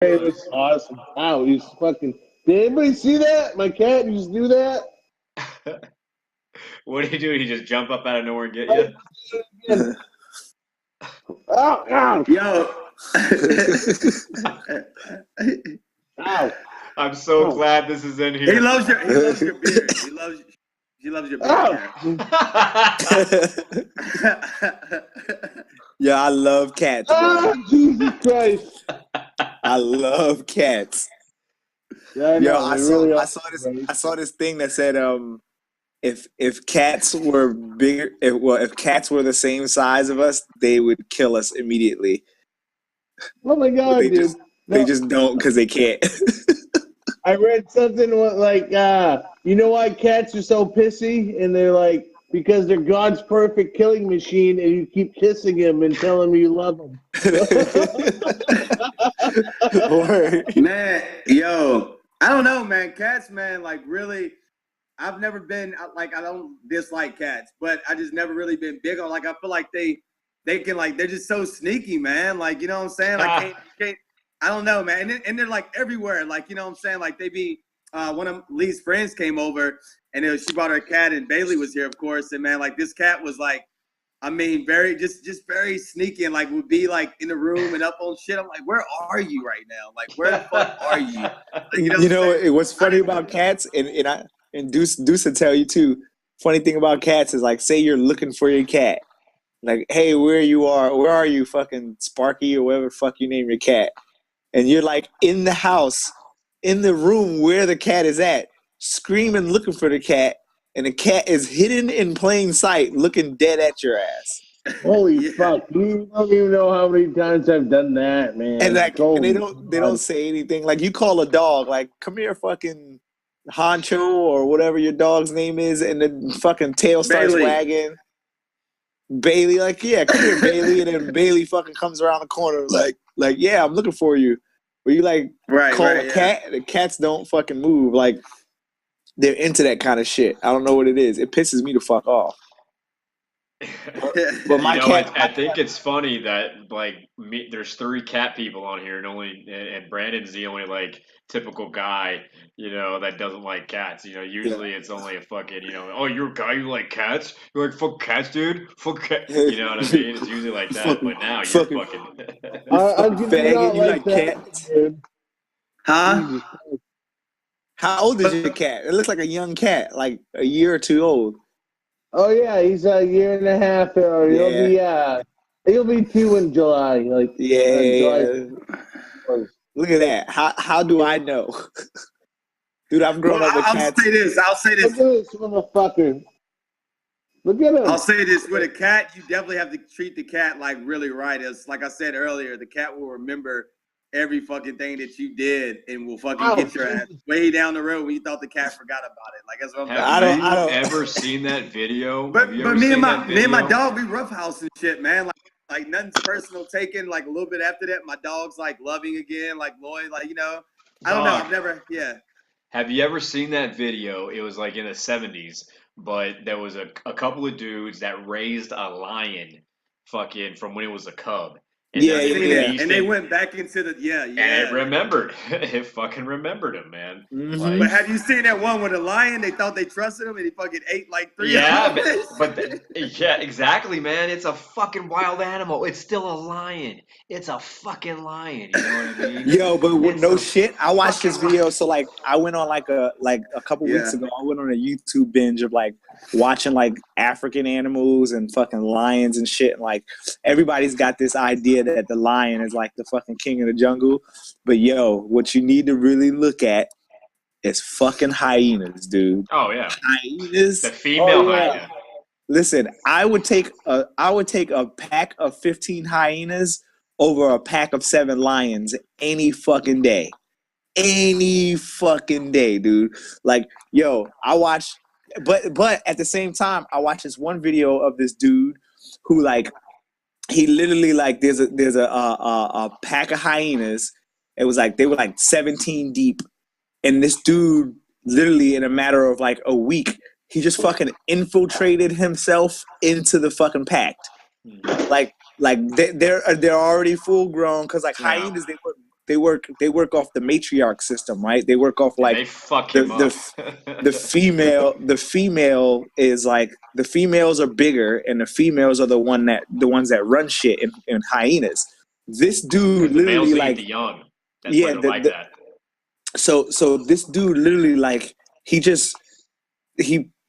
It was awesome. Wow, he's fucking. Did anybody see that? My cat used to do that. What do you do? He just jump up out of nowhere and get I you? did it again. Ow, ow, Yo. ow. I'm so Oh. glad this is in He here. loves your beard. He loves your beard. Ow. Yeah, I love cats, bro. Oh, Jesus Christ. I love cats. Yeah, I Yo, know, I they saw really I are saw this great. I saw this thing that said if cats were bigger if cats were the same size of us, they would kill us immediately. Oh my But God, they dude. No, just don't because they can't. I read something like, you know why cats are so pissy? And they're like, because they're God's perfect killing machine, and you keep kissing him and telling him you love him. Word. Man, yo, I don't know, man. Cats, man, like really, I've never been like I don't dislike cats, but I just never really been big on. Like I feel like they can like they're just so sneaky, man. Like you know what I'm saying? Like can't I don't know, man. And they're like everywhere. Like you know what I'm saying? Like they be one of Lee's friends came over and she brought her cat and Bailey was here, of course. And man, like this cat was like. I mean, very just very sneaky and like would be like in the room and up on shit. I'm like, where are you right now? Like, where the fuck are you? Like, You know what's funny about cats, and Duece will tell you too. Funny thing about cats is like, say you're looking for your cat, like, hey, where are you, fucking Sparky or whatever the fuck you name your cat, and you're like in the house, in the room where the cat is at, screaming looking for the cat, and the cat is hidden in plain sight, looking dead at your ass. Holy fuck! You don't even know how many times I've done that, man. And like, and they Holy don't say anything. Like you call a dog, like, come here, fucking Honcho or whatever your dog's name is, and then fucking tail starts Bailey. wagging. Bailey, like, yeah, come here, Bailey, and then Bailey fucking comes around the corner, like, yeah, I'm looking for you. Where you like call a cat, the cats don't fucking move. Like they're into that kind of shit. I don't know what it is. It pisses me the fuck off. But my cat, I think it's funny that like there's 3 cat people on here, and Brandon's the only like typical guy, that doesn't like cats. Usually it's only a fucking, oh, you're a guy you like cats? You're like fuck cats, dude. Fuck cat. You know what I mean? It's usually like that. But now you're fucking. I'm faggot. You like cats? Huh? How old is your cat? It looks like a young cat, like a year or 2 old. Oh yeah, he's a year and a half. Or he'll be 2 in July. Like July. Look at that. How do I know? Dude, I've grown up with cats. I'll say this. Look at this motherfucker. Look at him. I'll say this. With a cat, you definitely have to treat the cat like really right. As like I said earlier, the cat will remember every fucking thing that you did and will fucking get your ass way down the road when you thought the cat forgot about it. Like that's what I'm saying. Have you ever seen that video? But me and my dog, we roughhouse and shit, man. Like nothing's personal taken. Like a little bit after that, my dog's like loving again, like Lloyd, like I don't know. I've never, Have you ever seen that video? It was like in the 70s, but there was a couple of dudes that raised a lion, fucking from when it was a cub. And and they went back into the And it remembered. It fucking remembered him, man. Mm-hmm. Like, but have you seen that one with a lion? They thought they trusted him, and he fucking ate like 3 of them. Yeah, exactly, man. It's a fucking wild animal. It's still a lion. It's a fucking lion. You know what I mean? Yo, but no shit. I watched this video. So like, I went on like a couple weeks ago. I went on a YouTube binge of like watching like African animals and fucking lions and shit. And like everybody's got this idea that the lion is like the fucking king of the jungle. But yo, what you need to really look at is fucking hyenas, dude. Oh yeah. Hyenas. The female hyena. Listen, I would take a pack of 15 hyenas over a pack of 7 lions any fucking day. Any fucking day, dude. Like, yo, I watched but at the same time, I watched this one video of this dude who like he literally like there's a pack of hyenas. It was like they were like 17 deep, and this dude literally in a matter of like a week, he just fucking infiltrated himself into the fucking pack. Like they're already full grown because like hyenas they work off the matriarch system, right? They work off like they fuck him up. the female is like the females are bigger, and the females are the ones that run shit in hyenas. This dude the males literally eat like the young. That's why they're like that. So this dude literally like he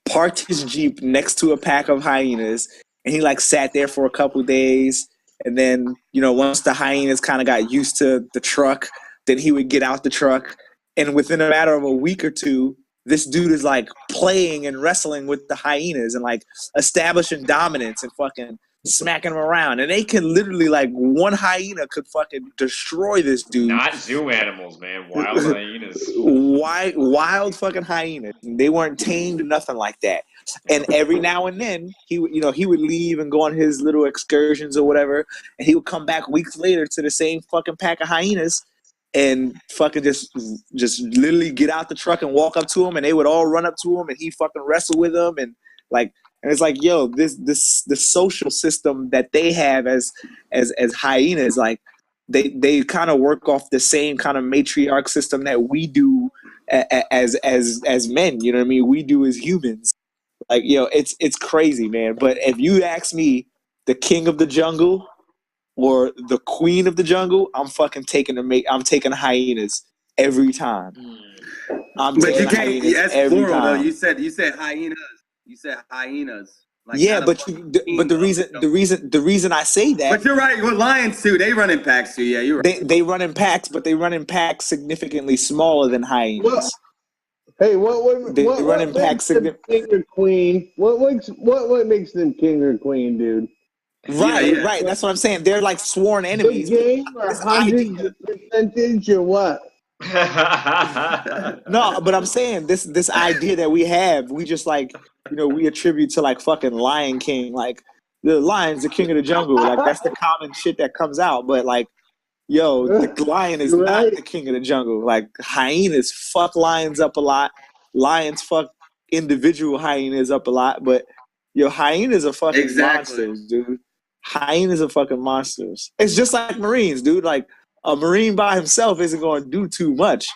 parked his Jeep next to a pack of hyenas, and he like sat there for a couple days. And then, once the hyenas kind of got used to the truck, then he would get out the truck. And within a matter of a week or two, this dude is like playing and wrestling with the hyenas and like establishing dominance and fucking smacking them around. And they can literally like one hyena could fucking destroy this dude. Not zoo animals, man. Wild hyenas. Wild fucking hyenas. They weren't tamed or nothing like that. And every now and then he would leave and go on his little excursions or whatever, and he would come back weeks later to the same fucking pack of hyenas and fucking just literally get out the truck and walk up to him, and they would all run up to him, and he fucking wrestle with them, and it's like, yo, the social system that they have as hyenas, like they kind of work off the same kind of matriarch system that we do as men. You know what I mean? We do as humans. Like, it's crazy, man. But if you ask me, the king of the jungle or the queen of the jungle, I'm fucking taking hyenas every time. But you can't. That's plural though. You said hyenas. You said hyenas. Like, yeah, but the reason I say that. But you're right. With lions too, they run in packs too. Yeah, you're right. They run in packs, but they run in packs significantly smaller than hyenas. Well, hey, what makes them king or queen? What makes them king or queen, dude? Right, right. That's what I'm saying. They're like sworn enemies. Big game or hundred percentage or what? No, but I'm saying this idea that we have, we just like, we attribute to like fucking Lion King, like the lion's the king of the jungle. Like that's the common shit that comes out. But like, yo, the lion is not the king of the jungle. Like hyenas fuck lions up a lot. Lions fuck individual hyenas up a lot. But yo, hyenas are fucking monsters, dude. Hyenas are fucking monsters. It's just like Marines, dude. Like a Marine by himself isn't going to do too much.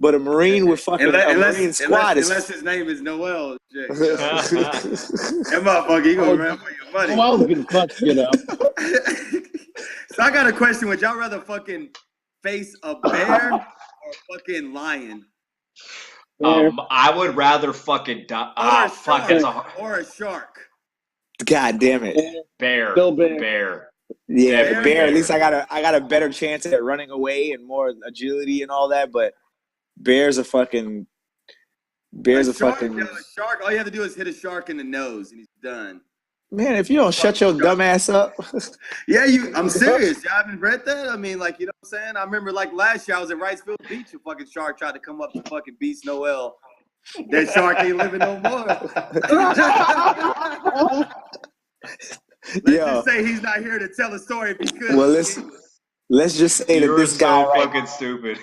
But a Marine with fucking Marine squad unless his name is Noel. That motherfucker, he gonna run for your money. Well, we can fuck it up. So I got a question. Would y'all rather fucking face a bear or a fucking lion? I would rather fucking die. Or a shark. God damn it. Bear. Still bear. Yeah, bear. At least I got a better chance at running away and more agility and all that. But bears are fucking. Shark. All you have to do is hit a shark in the nose and he's done. Man, if you don't shut your dumb ass up. Yeah, I'm serious. Y'all haven't read that? I mean, like, you know what I'm saying? I remember, like, last year I was at Wrightsville Beach. A fucking shark tried to come up to fucking Beast Noel. That shark ain't living no more. Let's just say he's not here to tell a story if he could. Well, let's just say that this guy fucking stupid.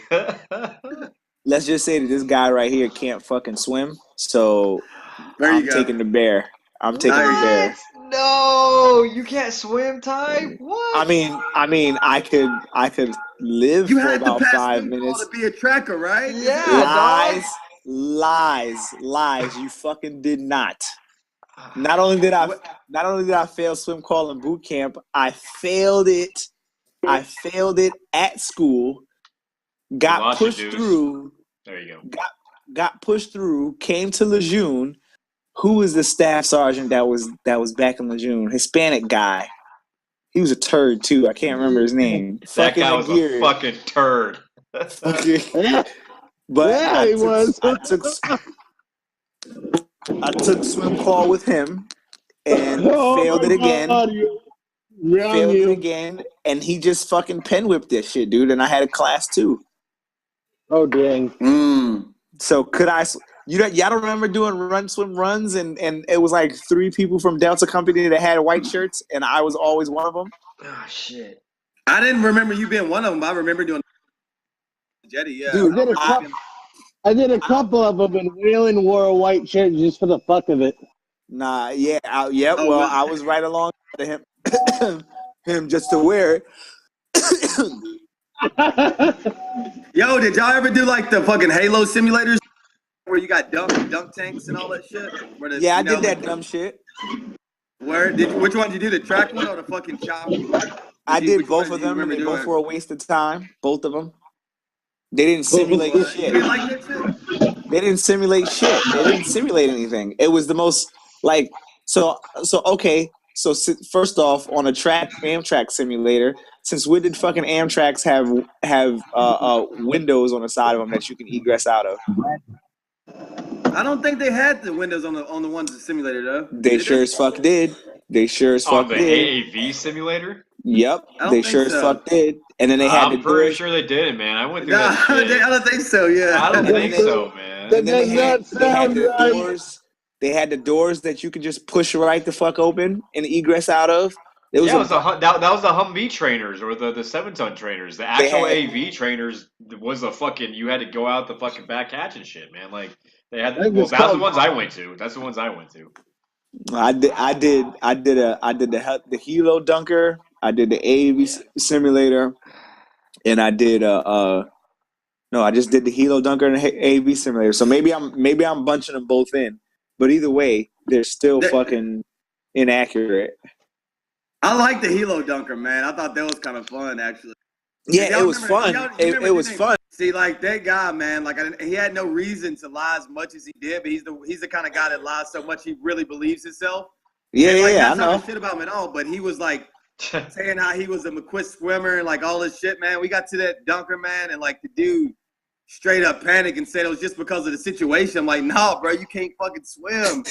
Let's just say that this guy right here can't fucking swim. So I'm taking the bear. I'm taking the bear. No, you can't swim, Ty. What? I mean, I could live for about 5 minutes. To be a tracker, right? Yeah. Lies. You fucking did not. Not only did I fail swim calling boot camp, I failed it. At school. Got pushed through. There you go. Got pushed through. Came to Lejeune. Who was the staff sergeant that was back in Lejeune? Hispanic guy. He was a turd too. I can't remember his name. That guy was a fucking turd. But yeah, he was. I took swim call with him and failed it again. Failed it again, and he just fucking pen whipped this shit, dude. And I had a class too. Oh dang! So could I? Y'all don't remember doing run swim runs, and it was like 3 people from Delta Company that had white shirts, and I was always one of them. Oh shit! I didn't remember you being one of them. I remember doing Jetty. Yeah, dude. I did a couple of them, and Waylon wore a white shirt just for the fuck of it. Nah, yeah, I was right along to him just to wear it. Yo, did y'all ever do like the fucking Halo simulators where you got dunk tanks and all that shit? Yeah, I did that dumb shit. Which one did you do? The track one or the fucking chop? I did both of them, and they both were a waste of time. Both of them. They didn't simulate shit. You didn't like that shit? They didn't simulate shit. They didn't simulate anything. It was the most like okay. So first off, on a Amtrak simulator, since when did fucking Amtraks have windows on the side of them that you can egress out of? I don't think they had the windows on the ones that simulated though. They sure as fuck did. They sure as fuck did. On the AAV simulator? Yep, they sure as fuck did. And then they had I'm pretty sure they did, man. I went through that shit. I don't think so. Yeah, I don't think so, man. That does not sound right. They had the doors that you could just push right the fuck open and egress out of. That was the Humvee trainers or the 7-ton trainers. The actual AV trainers was a fucking. You had to go out the fucking back hatch and shit, man. Like they had. Well, that's the ones I went to. That's the ones I went to. I did the Hilo Dunker. I did the AV simulator, and I did no, I just did the Hilo Dunker and the AV simulator. So maybe I'm bunching them both in. But either way, they're still fucking inaccurate. I like the Hilo Dunker, man. I thought that was kind of fun, actually. Yeah, it was fun. It was fun. See, like that guy, man. Like he had no reason to lie as much as he did, but he's the kind of guy that lies so much he really believes himself. Yeah, and, like, I know. Not shit about him at all, but he was like saying how he was a McQuist swimmer and like all this shit, man. We got to that Dunker, man, and like the dude straight up panicked and said it was just because of the situation. I'm like, nah, bro, you can't fucking swim.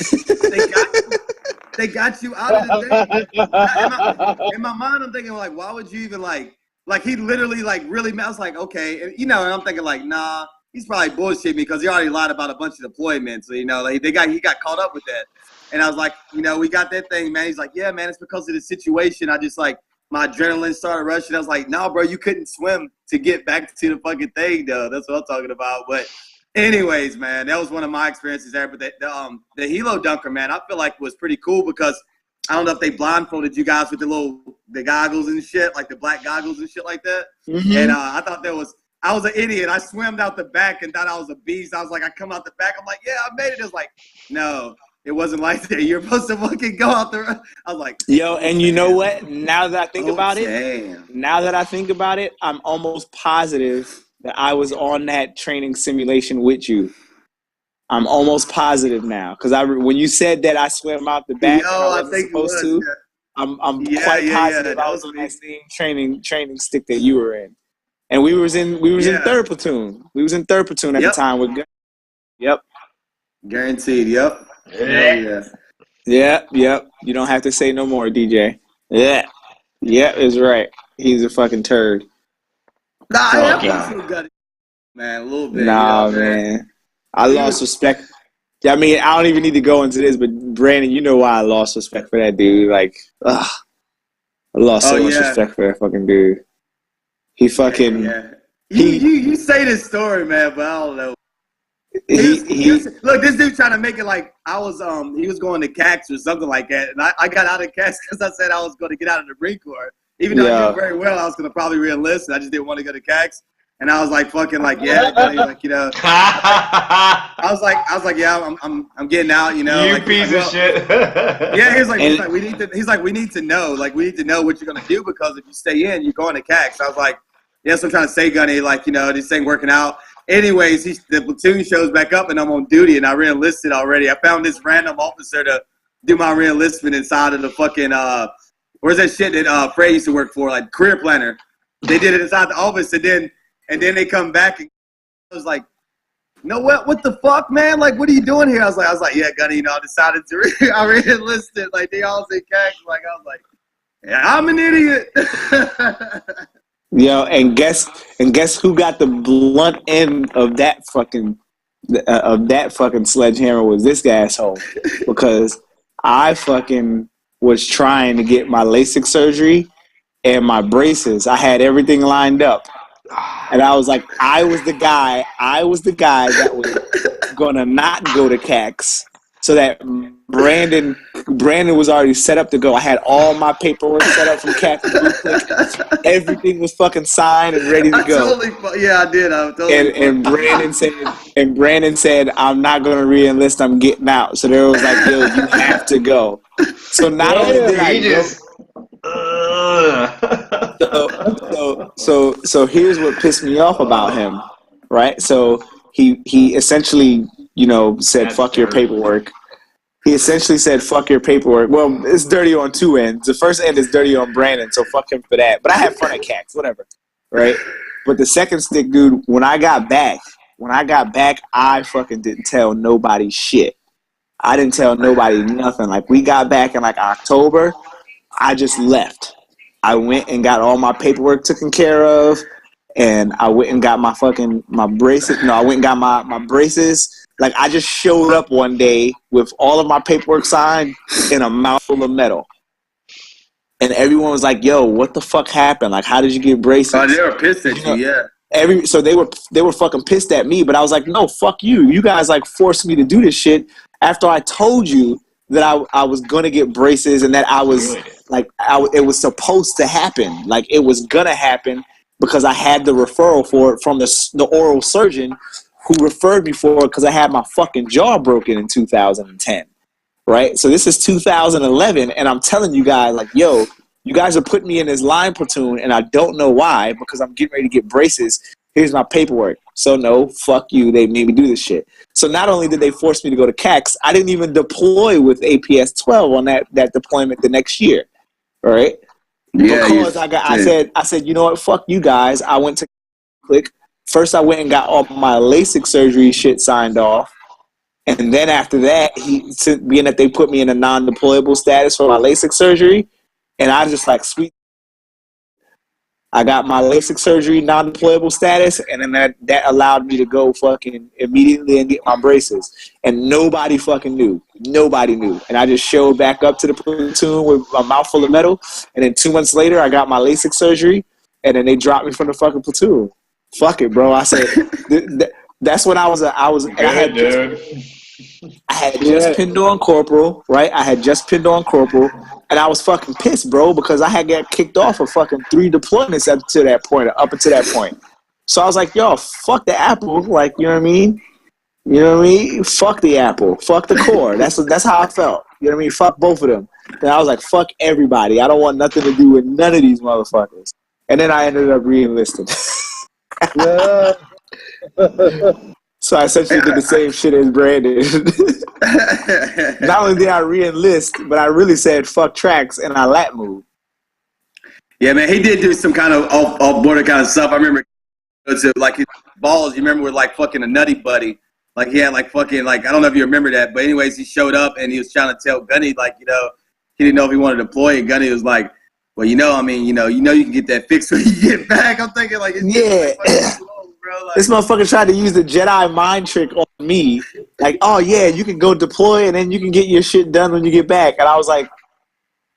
They got you out of the thing. In my mind, I'm thinking like, why would you even like he literally like really? I was like, okay, and I'm thinking like, nah, he's probably bullshitting me because he already lied about a bunch of deployments. So he got caught up with that, and I was like, we got that thing, man. He's like, yeah, man, it's because of the situation. I just like my adrenaline started rushing. I was like, nah, bro, you couldn't swim to get back to the fucking thing, though. That's what I'm talking about, but. Anyways, man, that was one of my experiences there. But the Hilo Dunker, man, I feel like was pretty cool because I don't know if they blindfolded you guys with the goggles and shit, like the black goggles and shit like that. Mm-hmm. And I thought I was an idiot. I swam out the back and thought I was a beast. I was like, I come out the back. I'm like, yeah, I made it. It was like, no, it wasn't like that. You're supposed to fucking go out there. I was like, yo, and you know what? Now that I think about it, I'm almost positive that I was on that training simulation with you. I'm almost positive now because when you said that I swam out the back, I wasn't supposed to. Yeah. I'm quite positive I was on that same training stick that you were in, and we was in third platoon. We was in third platoon at the time with. Yep. Guaranteed. Yep. Yep. You don't have to say no more, DJ. Yeah, is right. He's a fucking turd. Nah, man, a little bit. Nah, man. I lost respect. I mean, I don't even need to go into this, but Brandon, you know why I lost respect for that dude. Like, I lost so much respect for that fucking dude. He fucking. Yeah. You say this story, man, but I don't know. Look, this dude trying to make it like I was. He was going to CAX or something like that, and I got out of CAX because I said I was going to get out of the Marine Corps. Even though I did very well, I was going to probably re-enlist, and I just didn't want to go to CAX. And I was like, fucking, like, yeah, like, I was like, yeah, I'm getting out, You like, piece of shit. Yeah, he's like, we need to know, like, we need to know what you're gonna do because if you stay in, you're going to CAX. I was like, yes, I'm trying to say, Gunny, like, this ain't working out. Anyways, the platoon shows back up, and I'm on duty, and I re-enlisted already. I found this random officer to do my re-enlistment inside of the fucking where's that shit that Frey used to work for, like Career Planner. They did it inside the office, and then they come back and I was like, what the fuck, man? Like, what are you doing here? I was like, yeah, Gunny, I decided to I re-enlisted. Like, they all say CAX. Like, I was like, yeah, I'm an idiot. Yo, and guess who got the blunt end of that fucking sledgehammer was this asshole. Because I fucking was trying to get my LASIK surgery and my braces. I had everything lined up. And I was like, I was the guy that was gonna not go to CAX so that Brandon was already set up to go. I had all my paperwork set up from Captain Blue Click. Everything was fucking signed and ready to go. I did. And Brandon said, "I'm not going to re-enlist. I'm getting out." So there was like, "Yo, you have to go." So not only did I go, so here's what pissed me off about him, right? So he essentially, said, "Fuck your paperwork." He essentially said, "Fuck your paperwork." Well, it's dirty on two ends. The first end is dirty on Brandon, so fuck him for that. But I had fun at CACs, whatever, right? But the second stick, dude, when I got back, I fucking didn't tell nobody shit. I didn't tell nobody nothing. Like, we got back in like October, I just left. I went and got all my paperwork taken care of, and I went and got my braces. No, I went and got my braces. Like, I just showed up one day with all of my paperwork signed in a mouthful of metal. And everyone was like, "Yo, what the fuck happened? Like, how did you get braces?" Oh, they were pissed at you, yeah. So they were fucking pissed at me, but I was like, "No, fuck you. You guys like forced me to do this shit after I told you that I was gonna get braces and that I was like it was supposed to happen. Like, it was gonna happen because I had the referral for it from the oral surgeon who referred me for it because I had my fucking jaw broken in 2010, right? So this is 2011, and I'm telling you guys, like, yo, you guys are putting me in this line platoon, and I don't know why, because I'm getting ready to get braces. Here's my paperwork. So no, fuck you. They made me do this shit. So not only did they force me to go to CACs, I didn't even deploy with APS 12 on that deployment the next year, all right? Yeah, because I said, you know what? Fuck you guys. I went to Click. First, I went and got all my LASIK surgery shit signed off. And then after that, being that they put me in a non-deployable status for my LASIK surgery, and I just like, sweet. I got my LASIK surgery non-deployable status, and then that allowed me to go fucking immediately and get my braces. And nobody fucking knew. Nobody knew. And I just showed back up to the platoon with a mouthful of metal, and then 2 months later, I got my LASIK surgery, and then they dropped me from the fucking platoon. Fuck it, bro. I said, that's when I had just pinned on corporal, right? I had just pinned on corporal, and I was fucking pissed, bro, because I had got kicked off of fucking 3 deployments up until that point. So I was like, yo, fuck the apple. Like, you know what I mean? You know what I mean? Fuck the apple. Fuck the core. That's how I felt. You know what I mean? Fuck both of them. And I was like, fuck everybody. I don't want nothing to do with none of these motherfuckers. And then I ended up re-enlisting. So I essentially did the same shit as Brandon. Not only did I re-enlist, but I really said fuck tracks and I lat moved. Yeah, man, he did do some kind of off-border kind of stuff. I remember like his balls, you remember, were like fucking a nutty buddy. Like, he had like fucking, like, I don't know if you remember that, but anyways, he showed up and he was trying to tell Gunny, like, he didn't know if he wanted to deploy, and Gunny was like, well, you can get that fixed when you get back. I'm thinking, like, yeah. This motherfucker tried to use the Jedi mind trick on me. Like, oh, yeah, you can go deploy and then you can get your shit done when you get back. And I was like,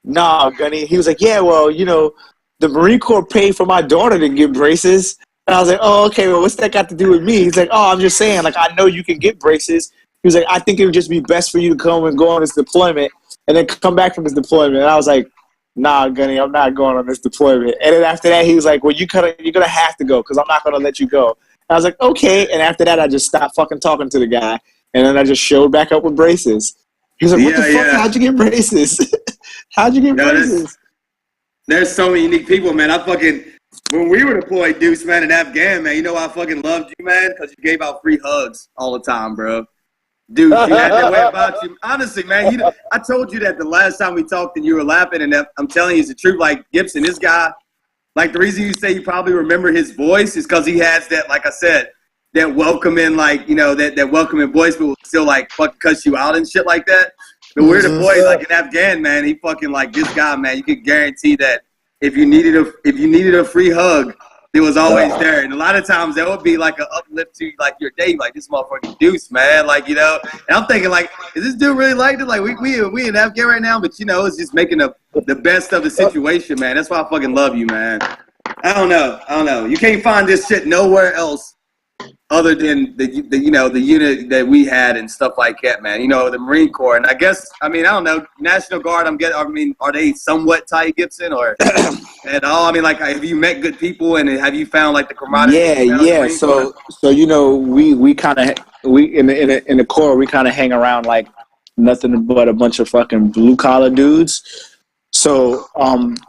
nah, Gunny. He was like, yeah, well, the Marine Corps paid for my daughter to get braces. And I was like, oh, okay, well, what's that got to do with me? He's like, oh, I'm just saying, like, I know you can get braces. He was like, I think it would just be best for you to come and go on this deployment and then come back from this deployment. And I was like, nah, Gunny, I'm not going on this deployment. And then after that, he was like, well, you're gonna have to go because I'm not going to let you go. And I was like, okay. And after that, I just stopped fucking talking to the guy. And then I just showed back up with braces. He was like, what the fuck? How'd you get braces? How'd you get braces? There's so many unique people, man. When we were deployed, Duece, man, in Afghan, man, you know I fucking loved you, man, because you gave out free hugs all the time, bro. Dude, you had that way about you. Honestly, man, I told you that the last time we talked and you were laughing, and I'm telling you, it's the truth. Like, Gibson, this guy, like, the reason you say you probably remember his voice is because he has that, like I said, that welcoming, like, that welcoming voice, but will still, like, fucking cuss you out and shit like that. But we're deployed, like, in Afghan, man, he fucking, like, this guy, man, you could guarantee that if you needed a free hug, it was always there. And a lot of times that would be like an uplift to like your day, like this motherfucking Duece, man. Like, and I'm thinking, like, is this dude really like it? Like, we in Afghan right now, but it's just making the best of the situation, man. That's why I fucking love you, man. I don't know. You can't find this shit nowhere else other than the unit that we had and stuff like that, man. The Marine Corps, and I guess I don't know, National Guard. Are they somewhat tight, Gibson, or at all? Like, have you met good people, and have you found like the camaraderie? Yeah. So we kind of in the Corps we kind of hang around like nothing but a bunch of fucking blue collar dudes. So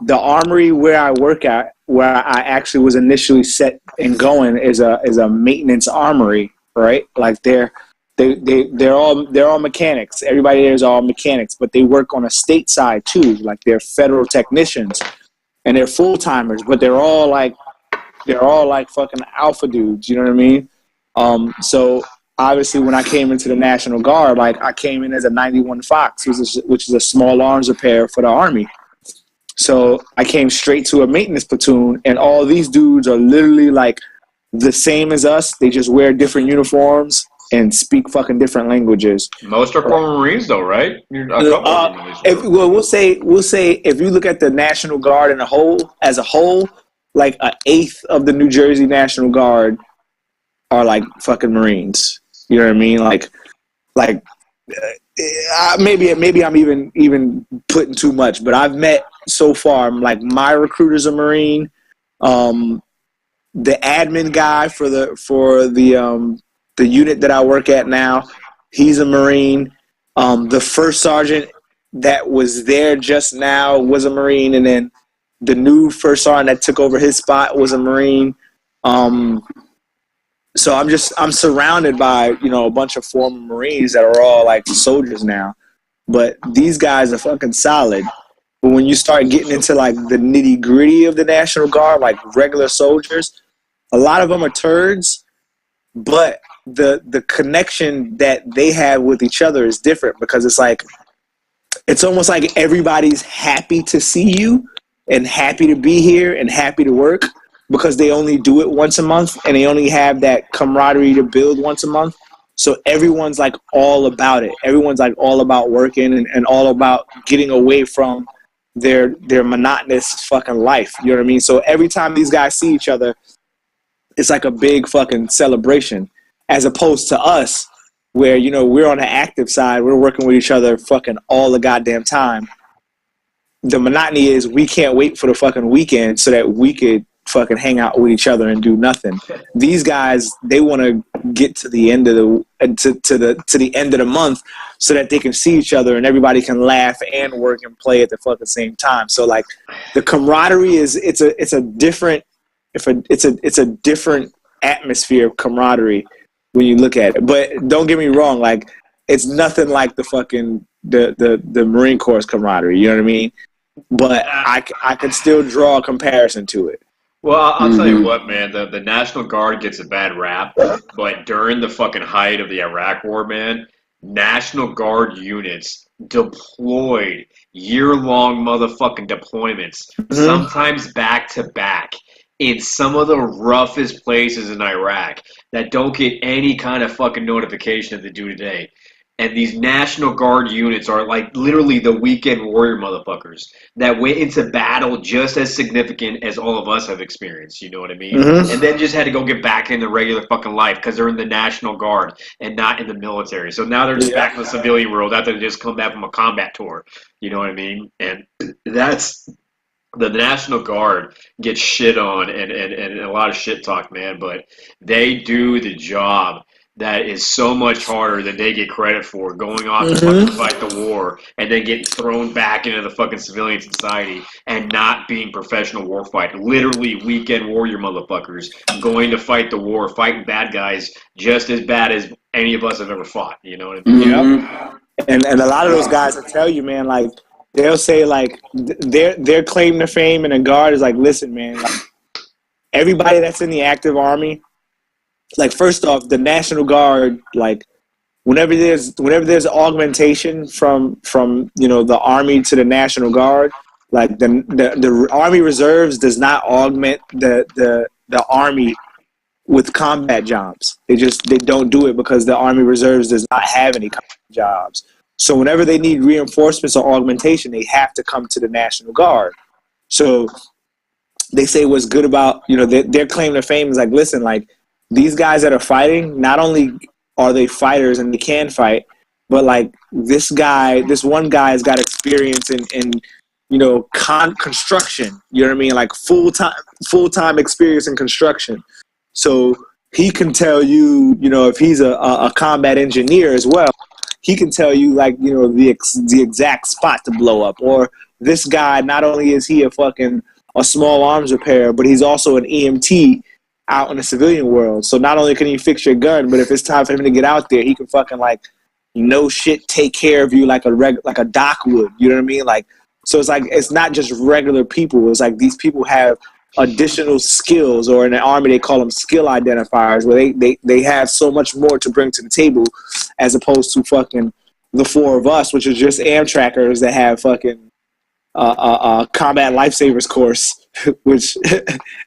the armory where I work at, where I actually was initially set and going, is a maintenance armory, right? Like they're all mechanics. Everybody there is all mechanics, but they work on a state side too. Like they're federal technicians, and they're full timers, but they're all like fucking alpha dudes. You know what I mean? So obviously, when I came into the National Guard, like I came in as a 91 Fox, which is a small arms repair for the Army. So I came straight to a maintenance platoon, and all these dudes are literally like the same as us. They just wear different uniforms and speak fucking different languages. Most are former Marines, though, right? We'll say if you look at the National Guard as a whole, like an eighth of the New Jersey National Guard are like fucking Marines. You know what I mean? Like maybe I'm even putting too much, but I've met so far. Like my recruiter's a Marine. The admin guy for the unit that I work at now, he's a Marine. The first sergeant that was there just now was a Marine, and then the new first sergeant that took over his spot was a Marine. So I'm surrounded by, a bunch of former Marines that are all like soldiers now. But these guys are fucking solid. But when you start getting into like the nitty gritty of the National Guard, like regular soldiers, a lot of them are turds, but the connection that they have with each other is different, because it's almost like everybody's happy to see you and happy to be here and happy to work, because they only do it once a month and they only have that camaraderie to build once a month. So everyone's like all about it. Everyone's like all about working and all about getting away from their monotonous fucking life. You know what I mean? So every time these guys see each other, it's like a big fucking celebration, as opposed to us where, we're on the active side. We're working with each other fucking all the goddamn time. The monotony is we can't wait for the fucking weekend so that we could fucking hang out with each other and do nothing. These guys, they want to get to the end of the end of the month so that they can see each other and everybody can laugh and work and play at the fucking same time. So like the camaraderie it's a different atmosphere of camaraderie when you look at it. But don't get me wrong, like it's nothing like the fucking the Marine Corps camaraderie. You know what I mean? But I can still draw a comparison to it. Well, I'll tell you what, man. The National Guard gets a bad rap, but during the fucking height of the Iraq War, man, National Guard units deployed year-long motherfucking deployments, sometimes back-to-back, in some of the roughest places in Iraq that don't get any kind of fucking notification that they do today. And these National Guard units are like literally the weekend warrior motherfuckers that went into battle just as significant as all of us have experienced, you know what I mean? And then just had to go get back into regular fucking life because they're in the National Guard and not in the military. So now they're just back in the civilian world after they just come back from a combat tour, you know what I mean? And that's... The National Guard gets shit on and a lot of shit talk, man, but they do the job that is so much harder than they get credit for, going off to fucking fight the war and then getting thrown back into the fucking civilian society and not being professional war fighters. Literally weekend warrior motherfuckers going to fight the war, fighting bad guys just as bad as any of us have ever fought. You know what I mean? Yep. And a lot of those guys will tell you, man, like, they'll say like their claim to fame in the Guard is like, listen, man, like, everybody that's in the active Army, like, first off, the National Guard, like, whenever there's augmentation from the Army to the National Guard, like the Army Reserves does not augment the Army with combat jobs. They don't do it because the Army Reserves does not have any combat jobs. So whenever they need reinforcements or augmentation, they have to come to the National Guard. So they say what's good about, their claim to fame is like, listen, like, these guys that are fighting, not only are they fighters and they can fight, but like this one guy has got experience in construction. You know what I mean? Like full time experience in construction. So he can tell you, if he's a combat engineer as well, he can tell you like, the exact spot to blow up. Or this guy, not only is he a small arms repairer, but he's also an EMT out in the civilian world. So not only can he fix your gun, but if it's time for him to get out there, he can fucking like no shit take care of you like a doc would. You know what I mean? Like, so it's like it's not just regular people. It's like these people have additional skills, or in the Army they call them skill identifiers, where they have so much more to bring to the table as opposed to fucking the four of us, which is just Amtrackers that have fucking combat lifesavers course, which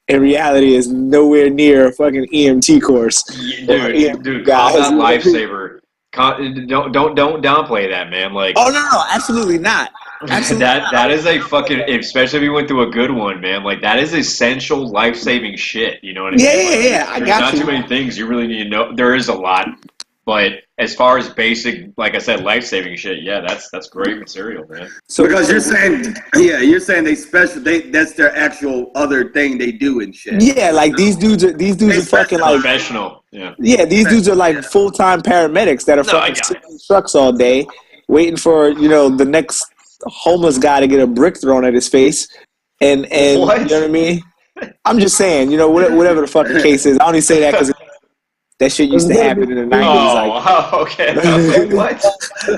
in reality is nowhere near a fucking EMT course. Dude, combat lifesaver. Don't downplay that, man. Like, oh no, absolutely not. Absolutely that is a fucking, especially if you went through a good one, man. Like, that is essential life-saving shit. You know what I mean? Yeah. I got you. Not too many things you really need to know. There is a lot, but as far as basic, like I said, life-saving shit, yeah, that's great material, man. So because you're saying that's their actual other thing they do and shit. Yeah, like these dudes are fucking like professional. Yeah. Yeah, these dudes are like full-time paramedics that are fucking sitting in trucks all day, waiting for the next homeless guy to get a brick thrown at his face, and what? You know what I mean? I'm just saying, whatever the fucking case is. I only say that because that shit used to happen in the 90s. Oh, okay. What?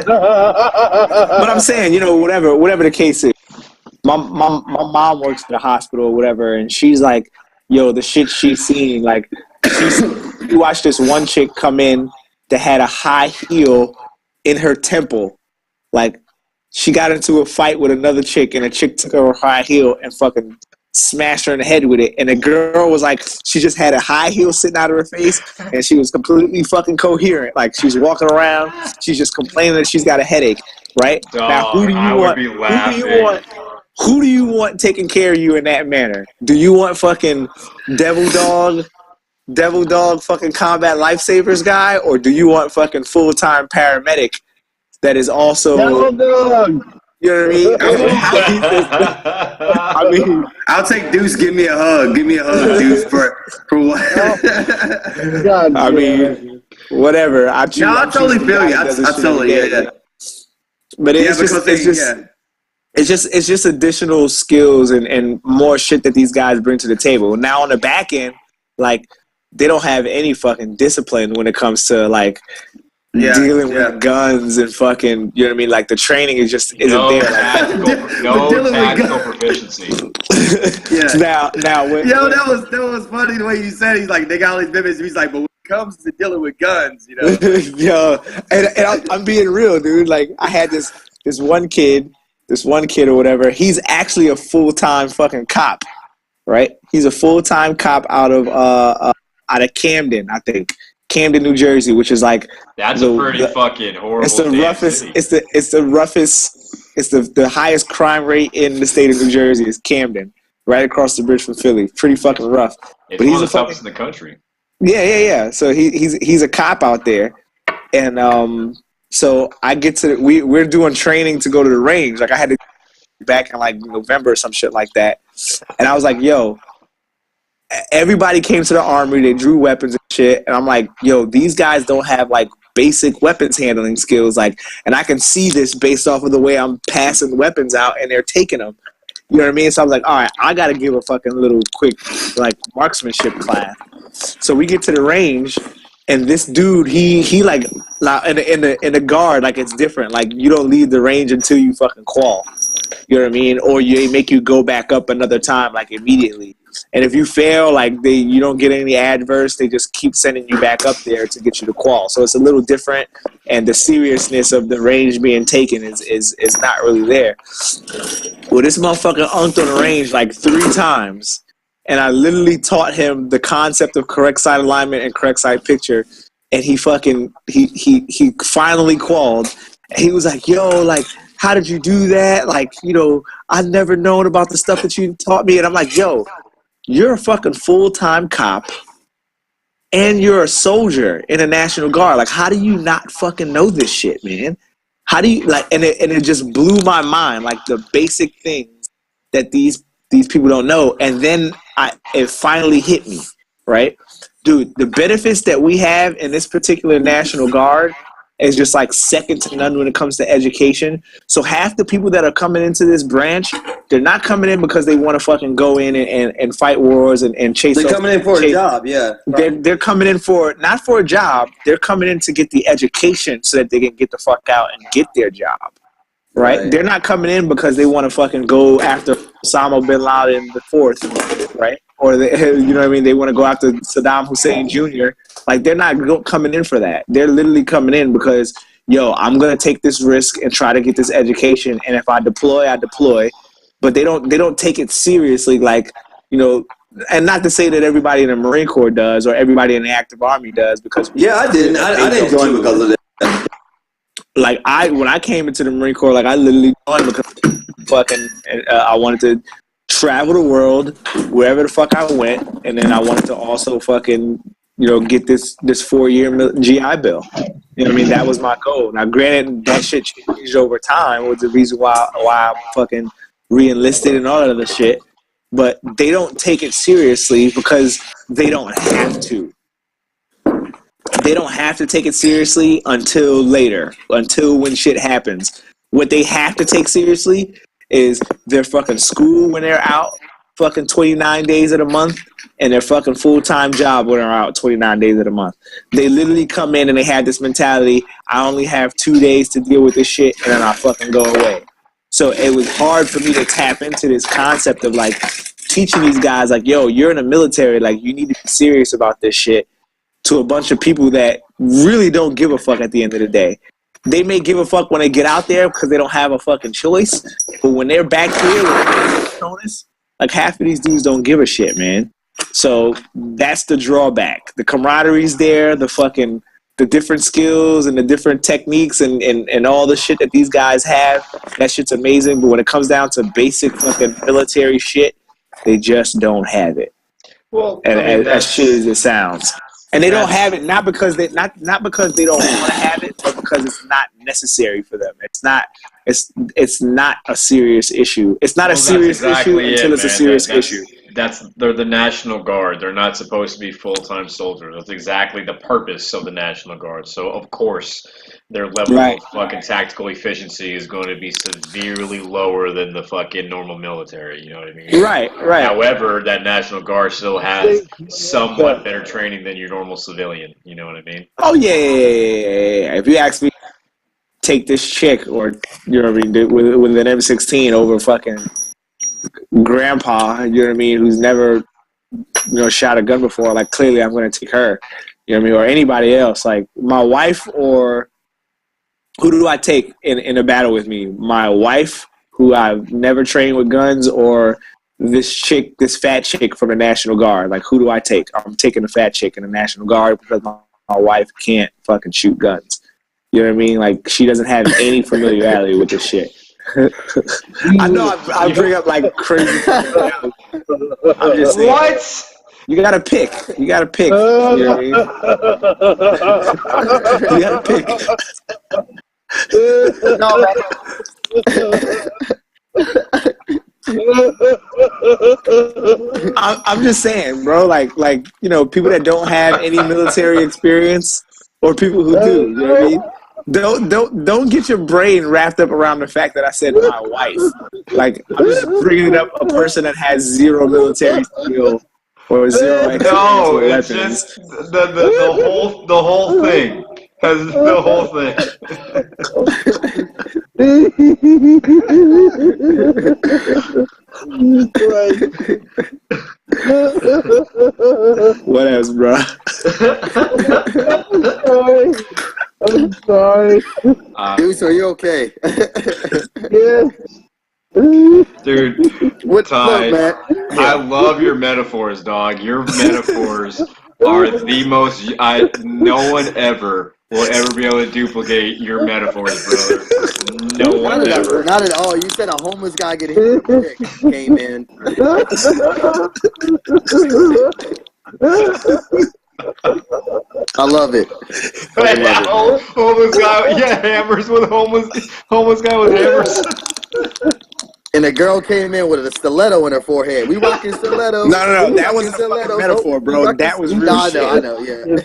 But I'm saying, whatever the case is. My mom works at a hospital or whatever, and she's like, yo, the shit she's seen, like, you watched this one chick come in that had a high heel in her temple. Like, she got into a fight with another chick, and a chick took her high heel and fucking smashed her in the head with it. And the girl was like, she just had a high heel sitting out of her face, and she was completely fucking coherent. Like, she's walking around, she's just complaining that she's got a headache, right? Dog, now, who do you want taking care of you in that manner? Do you want fucking Devil Dog fucking combat lifesavers guy, or do you want fucking full-time paramedic that is also Devil Dog? You know what I mean? I'll take Duece. Give me a hug, Duece, for what? God, I mean, whatever. I totally feel you. I totally, yeah. But it's just additional skills and more shit that these guys bring to the table. Now on the back end, like, they don't have any fucking discipline when it comes to like dealing with guns and fucking, you know what I mean? Like, the training is just isn't there. No tactical proficiency. Now, that was funny the way you said it. He's like, they got all these vivid. He's like, but when it comes to dealing with guns, Yo, and I'm being real, dude. Like, I had this one kid or whatever. He's actually a full-time fucking cop, right? He's a full-time cop out of Camden, I think. Camden, New Jersey, which is like that's a pretty fucking horrible. It's the roughest. City. It's the roughest. It's the highest crime rate in the state of New Jersey. Is Camden, right across the bridge from Philly. Pretty fucking rough. It's one of the toughest in the country. Yeah. So he's a cop out there, and so I get to we're doing training to go to the range. Like, I had to back in like November or some shit like that, and I was like, yo. Everybody came to the Army, they drew weapons and shit, and I'm like, yo, these guys don't have like basic weapons handling skills, like, and I can see this based off of the way I'm passing weapons out and they're taking them. You know what I mean? So I was like, all right, I gotta give a fucking little quick like marksmanship class. So we get to the range, and this dude, he like in the guard, like, it's different. Like, you don't leave the range until you fucking qual. You know what I mean? Or they make you go back up another time, like, immediately. And if you fail, like, you don't get any adverse. They just keep sending you back up there to get you to qual. So it's a little different, and the seriousness of the range being taken is not really there. Well, this motherfucker unked on the range like 3 times, and I literally taught him the concept of correct side alignment and correct side picture, and he finally qualled. And he was like, yo, like, how did you do that? Like, I've never known about the stuff that you taught me. And I'm like, yo, you're a fucking full-time cop, and you're a soldier in the National Guard. Like, how do you not fucking know this shit, man? How do you like? And it just blew my mind, like the basic things that these people don't know. And then it finally hit me, right, dude? The benefits that we have in this particular National Guard is just like second to none when it comes to education. So half the people that are coming into this branch, they're not coming in because they want to fucking go in and fight wars and chase. They're coming in for a job, yeah. They're coming in for not for a job. They're coming in to get the education so that they can get the fuck out and get their job. Right? They're not coming in because they want to fucking go after Osama bin Laden the fourth, right? Or you know what I mean? They want to go after Saddam Hussein Jr. Like, they're not coming in for that. They're literally coming in because, yo, I'm gonna take this risk and try to get this education. And if I deploy, I deploy. But they don't take it seriously, like, you know. And not to say that everybody in the Marine Corps does or everybody in the active Army does, because I didn't. I didn't join because of that. Like, when I came into the Marine Corps, like, I literally joined because fucking I wanted to travel the world wherever the fuck I went, and then I wanted to also fucking, you know, get this 4-year GI Bill. You know what I mean? That was my goal. Now, granted, that shit changed over time, was the reason why I fucking re-enlisted and all that other shit. But they don't take it seriously because they don't have to. They don't have to take it seriously until later, until when shit happens. What they have to take seriously is their fucking school when they're out fucking 29 days of the month, and their fucking full-time job when they're out 29 days of the month. They literally come in and they have this mentality, I only have 2 days to deal with this shit, and then I fucking go away. So it was hard for me to tap into this concept of, like, teaching these guys, like, yo, you're in the military, like, you need to be serious about this shit, to a bunch of people that really don't give a fuck at the end of the day. They may give a fuck when they get out there because they don't have a fucking choice, but when they're back here with bonus, like, half of these dudes don't give a shit, man. So that's the drawback. The camaraderie's there, the different skills and the different techniques and all the shit that these guys have, that shit's amazing. But when it comes down to basic fucking military shit, they just don't have it. Well, and I mean, as shit as it sounds. And they don't have it not because they not because they don't want to have it, but because it's not necessary for them. It's not a serious issue. It's not a serious issue until it's a serious issue. They're the National Guard. They're not supposed to be full-time soldiers. That's exactly the purpose of the National Guard. So of course their level of fucking tactical efficiency is going to be severely lower than the fucking normal military. You know what I mean? Right. However, that National Guard still has somewhat better training than your normal civilian. You know what I mean? Oh yeah. If you ask me, take this chick, or you know what I mean, with an M16 over fucking grandpa, you know what I mean, who's never, you know, shot a gun before, like, clearly I'm going to take her, you know what I mean, or anybody else. Like, my wife, or who do I take in a battle with me? My wife, who I've never trained with guns, or this fat chick from the National Guard? Like, who do I take? I'm taking the fat chick in the National Guard because my wife can't fucking shoot guns. You know what I mean? Like, she doesn't have any familiarity with this shit. I know I bring up like crazy. I'm just saying, what? You gotta pick. You know what I mean? You gotta pick. No, I'm just saying, bro. Like, you know, people that don't have any military experience, or people who do. You know what I mean? Don't get your brain wrapped up around the fact that I said my wife. Like, I'm just bringing it up a person that has zero military skill or zero experience with it's weapons. just the whole thing. Has the whole thing. What else, bro? I'm sorry. Duece, are you okay? Yeah. Dude, What's Ty, up, man? I love your metaphors, dog. Your metaphors are the most. No one ever will ever be able to duplicate your metaphors, brother. No one ever. Not at all. You said a homeless guy get hit with a chick came in. I love it. Homeless guy, hammers with homeless guy with hammers. And the girl came in with a stiletto in her forehead. We rocking stilettos. No. That was a metaphor, bro. That was real shit. I know. Yeah.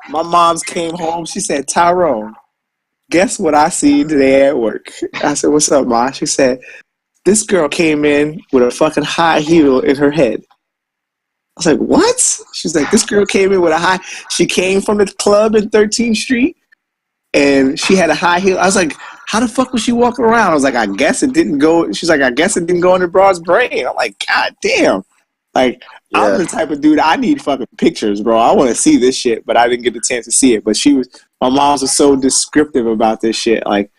My mom's came home. She said, Tyrone, guess what I seen today at work? I said, what's up, Ma? She said, this girl came in with a fucking high heel in her head. I was like, what? She's like, this girl came in with she came from the club in 13th Street and she had a high heel. I was like, how the fuck was she walking around? I was like, I guess it didn't go. She's like, I guess it didn't go in the broad's brain. I'm like, God damn. Like, yeah. I'm the type of dude, I need fucking pictures, bro. I want to see this shit, but I didn't get the chance to see it. But my mom was so descriptive about this shit. Like,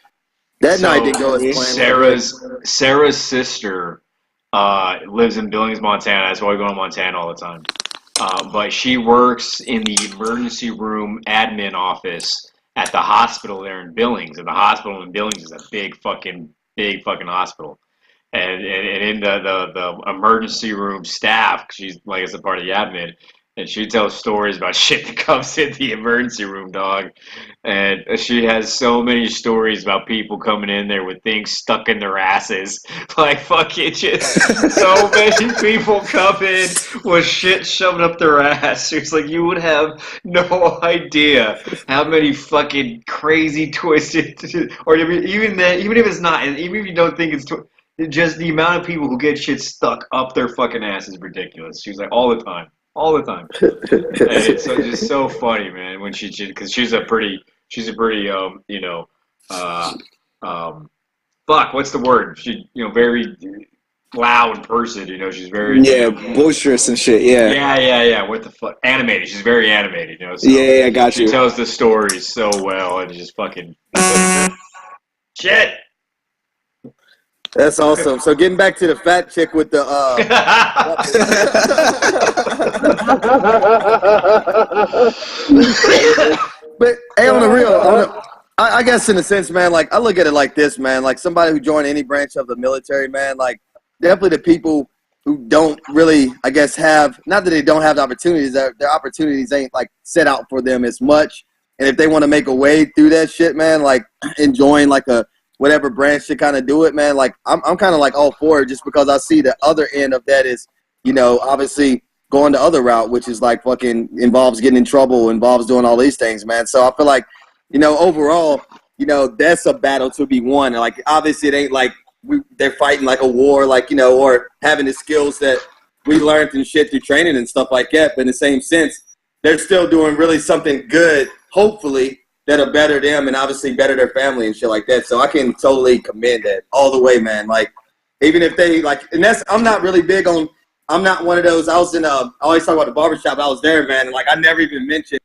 that night didn't go as planned. Sarah's sister lives in Billings, Montana. That's why we go to Montana all the time. But she works in the emergency room admin office at the hospital there in Billings. And the hospital in Billings is a big fucking hospital. And in the emergency room staff, she's like, it's a part of the admin. And she tells stories about shit that comes in the emergency room, dog. And she has so many stories about people coming in there with things stuck in their asses. Like, fucking just so many people come in with shit shoved up their ass. It's like, you would have no idea how many fucking crazy twisted, or even if it's not, and even if you don't think it's just the amount of people who get shit stuck up their fucking ass is ridiculous. She's like, all the time. And it's just so funny, man, when because she's a pretty what's the word? She, very loud person, she's very boisterous and shit. Yeah. What the fuck? Animated. She's very animated, So I got you. She tells the stories so well, and just fucking shit. That's awesome. So getting back to the fat chick with the but hey, on the real, I guess in a sense, man, like I look at it like this, man, like somebody who joined any branch of the military, man, like definitely the people who don't really, I guess, have, not that they don't have the opportunities, their opportunities ain't like set out for them as much. And if they want to make a way through that shit, man, like enjoying like a whatever branch to kind of do it, man, like I'm kind of like all for it, just because I see the other end of that is, obviously going the other route, which is like fucking involves getting in trouble, involves doing all these things, man. So I feel like, overall, that's a battle to be won. And like, obviously it ain't like they're fighting like a war, like, or having the skills that we learned and shit through training and stuff like that. But in the same sense, they're still doing really something good, hopefully, that'll better them and obviously better their family and shit like that. So I can totally commend that all the way, man. Like, even if they like, and I'm not really big on, I'm not one of those. I was I always talk about the barbershop. I was there, man. And like, I never even mentioned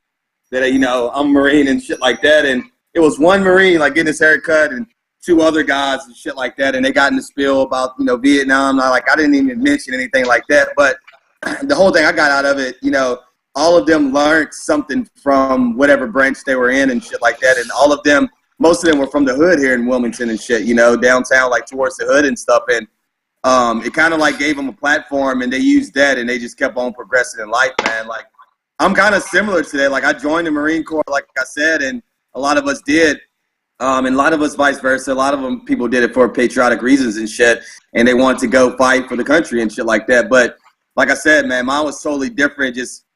that, I'm a Marine and shit like that. And it was one Marine, like, getting his haircut and two other guys and shit like that. And they got in the spiel about, Vietnam. I didn't even mention anything like that. But the whole thing I got out of it, all of them learned something from whatever branch they were in and shit like that. And most of them were from the hood here in Wilmington and shit, downtown, like towards the hood and stuff. And it kind of like gave them a platform, and they used that, and they just kept on progressing in life, man. Like, I'm kind of similar to that. Like, I joined the Marine Corps, like I said, and a lot of us did. And a lot of us vice versa. A lot of them people did it for patriotic reasons and shit, and they wanted to go fight for the country and shit like that. But like I said, man, mine was totally different. Just,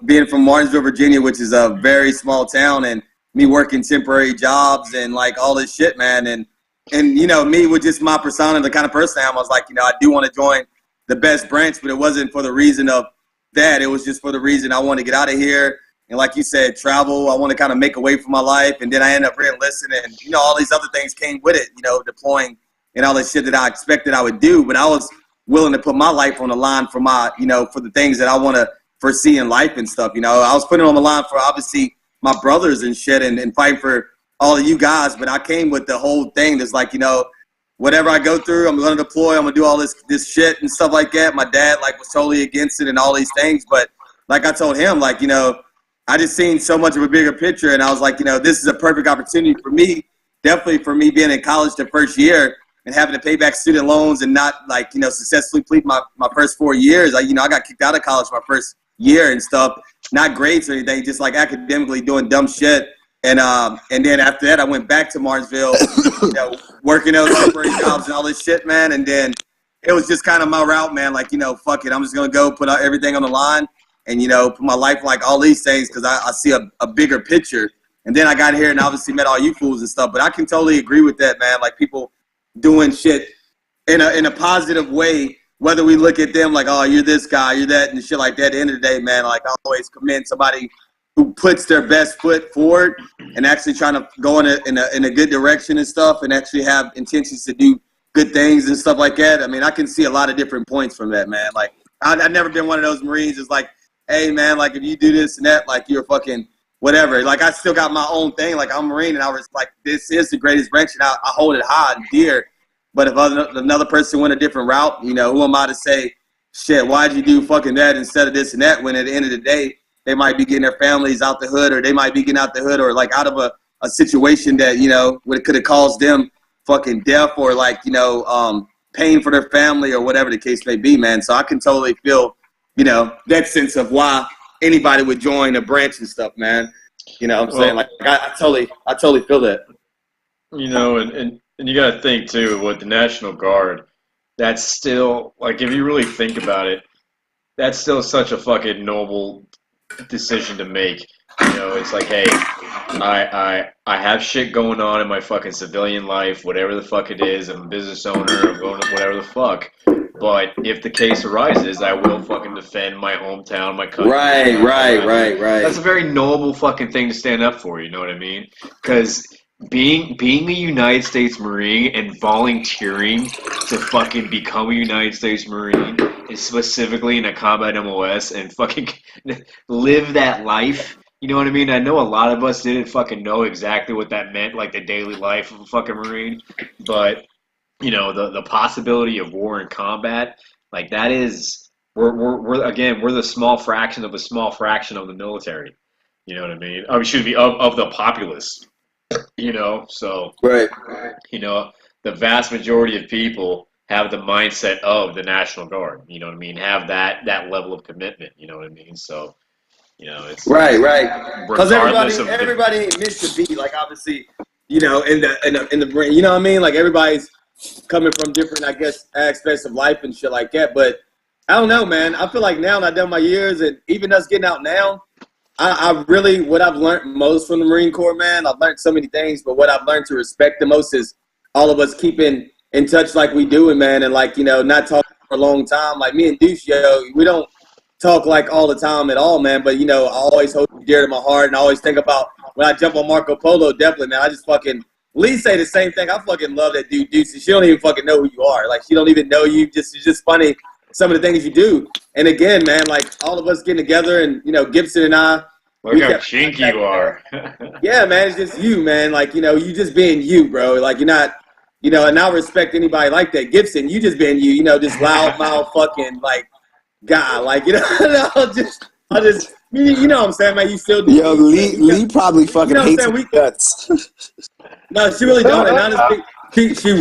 being from Martinsville, Virginia, which is a very small town, and me working temporary jobs and like all this shit, man. And me with just my persona, the kind of person I am, I was like, I do want to join the best branch, but it wasn't for the reason of that. It was just for the reason I want to get out of here. And like you said, travel. I want to kind of make a way for my life. And then I ended up re-enlisting, and, all these other things came with it, deploying and all this shit that I expected I would do. But I was willing to put my life on the line for my, for the things that I want to foresee in life and stuff. I was putting on the line for obviously my brothers and shit, and fighting for all of you guys. But I came with the whole thing that's like, whatever I go through, I'm going to deploy. I'm going to do all this shit and stuff like that. My dad like was totally against it and all these things. But like I told him, like, I just seen so much of a bigger picture, and I was like, this is a perfect opportunity for me, definitely for me being in college the first year and having to pay back student loans and not like, successfully complete my first 4 years. I got kicked out of college my first year and stuff. Not grades or anything, just like academically doing dumb shit. And then after that, I went back to Martinsville, working those temporary jobs and all this shit, man. And then it was just kind of my route, man. Like, fuck it. I'm just going to go put out everything on the line and, put my life like all these things because I see a bigger picture. And then I got here and obviously met all you fools and stuff. But I can totally agree with that, man. Like, people doing shit in a positive way, whether we look at them like, oh, you're this guy, you're that, and shit like that. At the end of the day, man, like, I always commend somebody who puts their best foot forward and actually trying to go in a good direction and stuff and actually have intentions to do good things and stuff like that. I mean, I can see a lot of different points from that, man. Like, I've never been one of those Marines that's like, hey, man, like, if you do this and that, like, you're fucking whatever. Like, I still got my own thing. Like, I'm a Marine, and I was like, this is the greatest branch, and I hold it high and dear. But if another person went a different route, who am I to say, shit, why'd you do fucking that instead of this and that, when at the end of the day, they might be getting their families out the hood, or they might be getting out the hood, or like out of a situation that, what could have caused them fucking death or like, pain for their family or whatever the case may be, man. So I can totally feel, that sense of why anybody would join a branch and stuff, man. You know what I'm saying? Like, I totally feel that. And you got to think, too, with the National Guard, that's still, like, if you really think about it, that's still such a fucking noble decision to make. It's like, hey, I have shit going on in my fucking civilian life, whatever the fuck it is. I'm a business owner, I'm going to whatever the fuck. But if the case arises, I will fucking defend my hometown, my country. Right. That's a very noble fucking thing to stand up for, you know what I mean? Because being a United States Marine and volunteering to fucking become a United States Marine, and specifically in a combat MOS, and fucking live that life, you know what I mean? I know a lot of us didn't fucking know exactly what that meant, like the daily life of a fucking Marine, but the possibility of war and combat, like that is, we're the small fraction of a small fraction of the military. You know what I mean? Excuse me, of the populace. So right. The vast majority of people have the mindset of the National Guard. You know what I mean? Have that level of commitment. You know what I mean? So, it's right. Because everybody ain't meant to be like, obviously, in the brain. You know what I mean? Like, everybody's coming from different, I guess, aspects of life and shit like that. But I don't know, man. I feel like now I've done my years, and even us getting out now, I really, what I've learned most from the Marine Corps, man, I've learned so many things, but what I've learned to respect the most is all of us keeping in touch like we do, man, and like, not talking for a long time. Like me and Duece, we don't talk like all the time at all, man, but, I always hold you dear to my heart, and I always think about when I jump on Marco Polo, definitely, man, I just fucking, Lee say the same thing. I fucking love that dude, Duece. She don't even fucking know who you are. Like, she don't even know you. It's just funny, some of the things you do. And again, man, like, all of us getting together, and, Gibson and I, look how chinky you are. Yeah, man, it's just you, man. Like, you just being you, bro. Like, you're not, and I respect anybody like that. Gibson, you just being you, this loudmouth fucking, like, guy. Like, I'll just, you know what I'm saying, man? You still do. Yo, Lee probably fucking hates my guts. No, she really don't. And honestly, she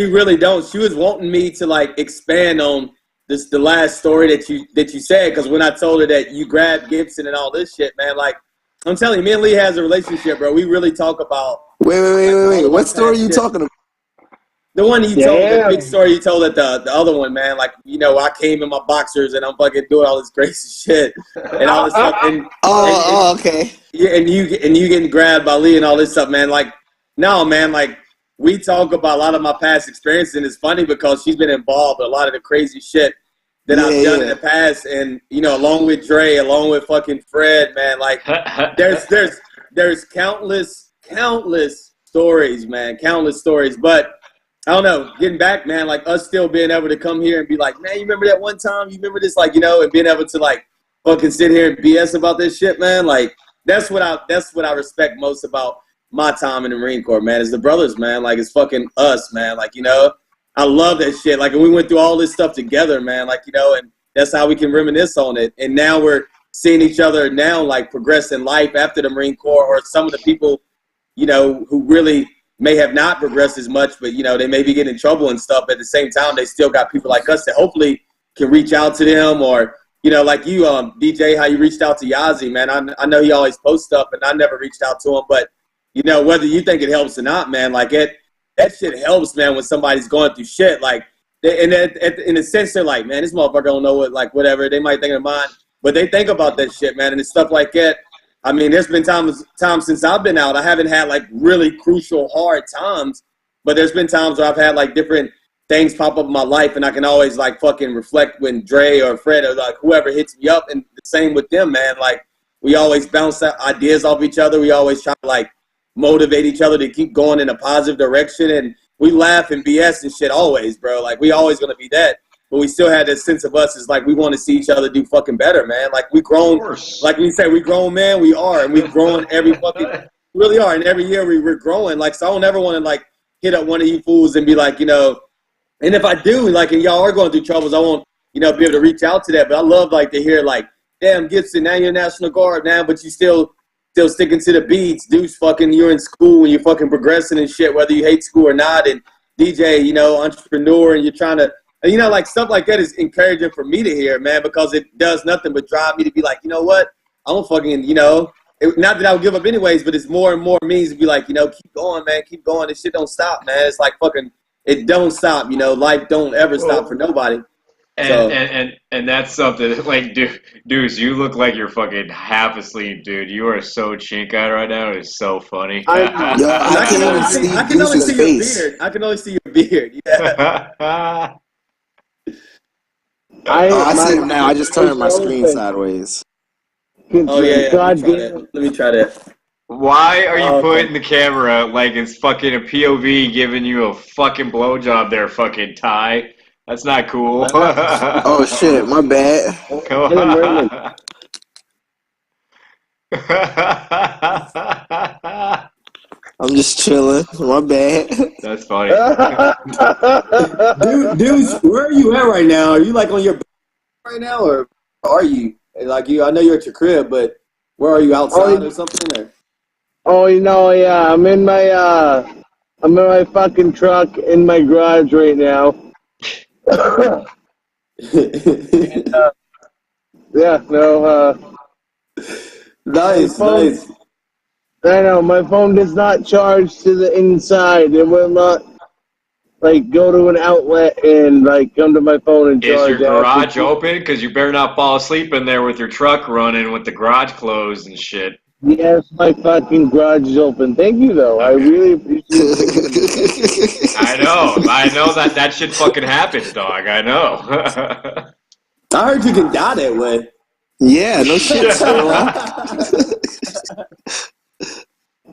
really don't. She was wanting me to, like, expand on the last story that you said, because when I told her that you grabbed Gibson and all this shit, man, like, I'm telling you, me and Lee has a relationship, bro. We really talk about. Wait. What story are you talking about? The one you told, the big story you told at the other one, man. Like, I came in my boxers and I'm fucking doing all this crazy shit and all this stuff. And, okay. Yeah, and you getting grabbed by Lee and all this stuff, man. Like, no, man, like, we talk about a lot of my past experiences, and it's funny because she's been involved in a lot of the crazy shit that I've done in the past, and along with Dre, along with fucking Fred, man. Like, there's countless stories, man, countless stories. But I don't know, getting back, man, like us still being able to come here and be like, man, you remember that one time? You remember this, like, and being able to like fucking sit here and BS about this shit, man. Like, that's what I respect most about my time in the Marine Corps, man. Is the brothers, man. Like, it's fucking us, man. Like, I love that shit. Like, and we went through all this stuff together, man. Like, and that's how we can reminisce on it. And now we're seeing each other now, like, progress in life after the Marine Corps, or some of the people, who really may have not progressed as much, but, they may be getting in trouble and stuff. At the same time, they still got people like us that hopefully can reach out to them or you know, like you, DJ, how you reached out to Yazzie, man. I know he always posts stuff, and I never reached out to him. But, you know, whether you think it helps or not, man, like that shit helps, man, when somebody's going through shit. Like, in a sense, they're like, man, this motherfucker don't know what, like, whatever. They might think of mine, but they think about that shit, man, and it's stuff like that. I mean, there's been times since I've been out, I haven't had, like, really crucial, hard times, but there's been times where I've had, like, different things pop up in my life, and I can always, like, fucking reflect when Dre or Fred or, like, whoever hits me up, and the same with them, man. Like, we always bounce ideas off each other. We always try to, like, motivate each other to keep going in a positive direction, and we laugh and BS and shit always, bro. Like, we always gonna be that, but we still had this sense of us is like we want to see each other do fucking better, man. Like, we grown, like we say, we grown, man. We are, and we growing every fucking, really are, and every year we're growing. Like, so I don't ever want to, like, hit up one of you fools and be like, you know, and if I do, like, and y'all are going through troubles, I won't, you know, be able to reach out to that. But I love, like, to hear, like, damn, Gibson, now you're National Guard now, but you still sticking to the beats. Duce, fucking, you're in school and you're fucking progressing and shit, whether you hate school or not. And DJ, you know, entrepreneur, and you're trying to, and, you know, like, stuff like that is encouraging for me to hear, man, because it does nothing but drive me to be like, you know what, I'm a fucking, you know, not that I would give up anyways, but it's more and more means to be like, you know, keep going, man, keep going. This shit don't stop, man. It's like fucking, it don't stop, you know. Life don't ever stop for nobody. And that's something like, Dude, you look like you're fucking half asleep, dude. You are so chink-eyed right now. It's so funny. I can only see your beard. I can only see your beard. Yeah. I see him now. I just turned my screen sideways. Oh yeah. Let me try that. Why are you putting the camera like it's fucking a POV giving you a fucking blowjob there, fucking Ty? That's not cool. Oh shit, my bad. Come on. I'm just chilling. My bad. That's funny. Dude, where are you at right now? Are you like on your right now, or are you like you? I know you're at your crib, but where are you, outside or something? Or? Oh, you know, yeah, I'm in my fucking truck in my garage right now. And, yeah, no, nice. I know, my phone does not charge to the inside. It will not, like, go to an outlet and, like, come to my phone and charge. Is your garage open? Because you better not fall asleep in there with your truck running with the garage closed and shit. Yes, my fucking garage is open. Thank you, though. I really appreciate it. I know that shit fucking happens, dog. I know. I heard you can die that way. Yeah, no shit.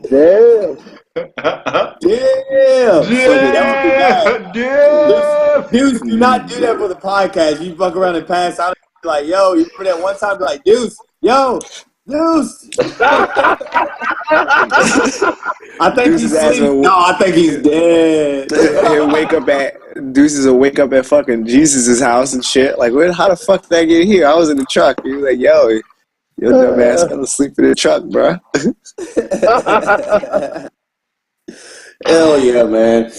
Damn. Duce, do not do that for the podcast. You fuck around and pass out and be like, yo, you remember that one time, be like, Duce, yo, Duce. I think he's asleep. No, I think he's dead. Deuces will wake up at fucking Jesus' house and shit. Like, how the fuck did I get here? I was in the truck. He was like, yo, your dumb ass fell asleep in the truck, bro. Hell yeah, man.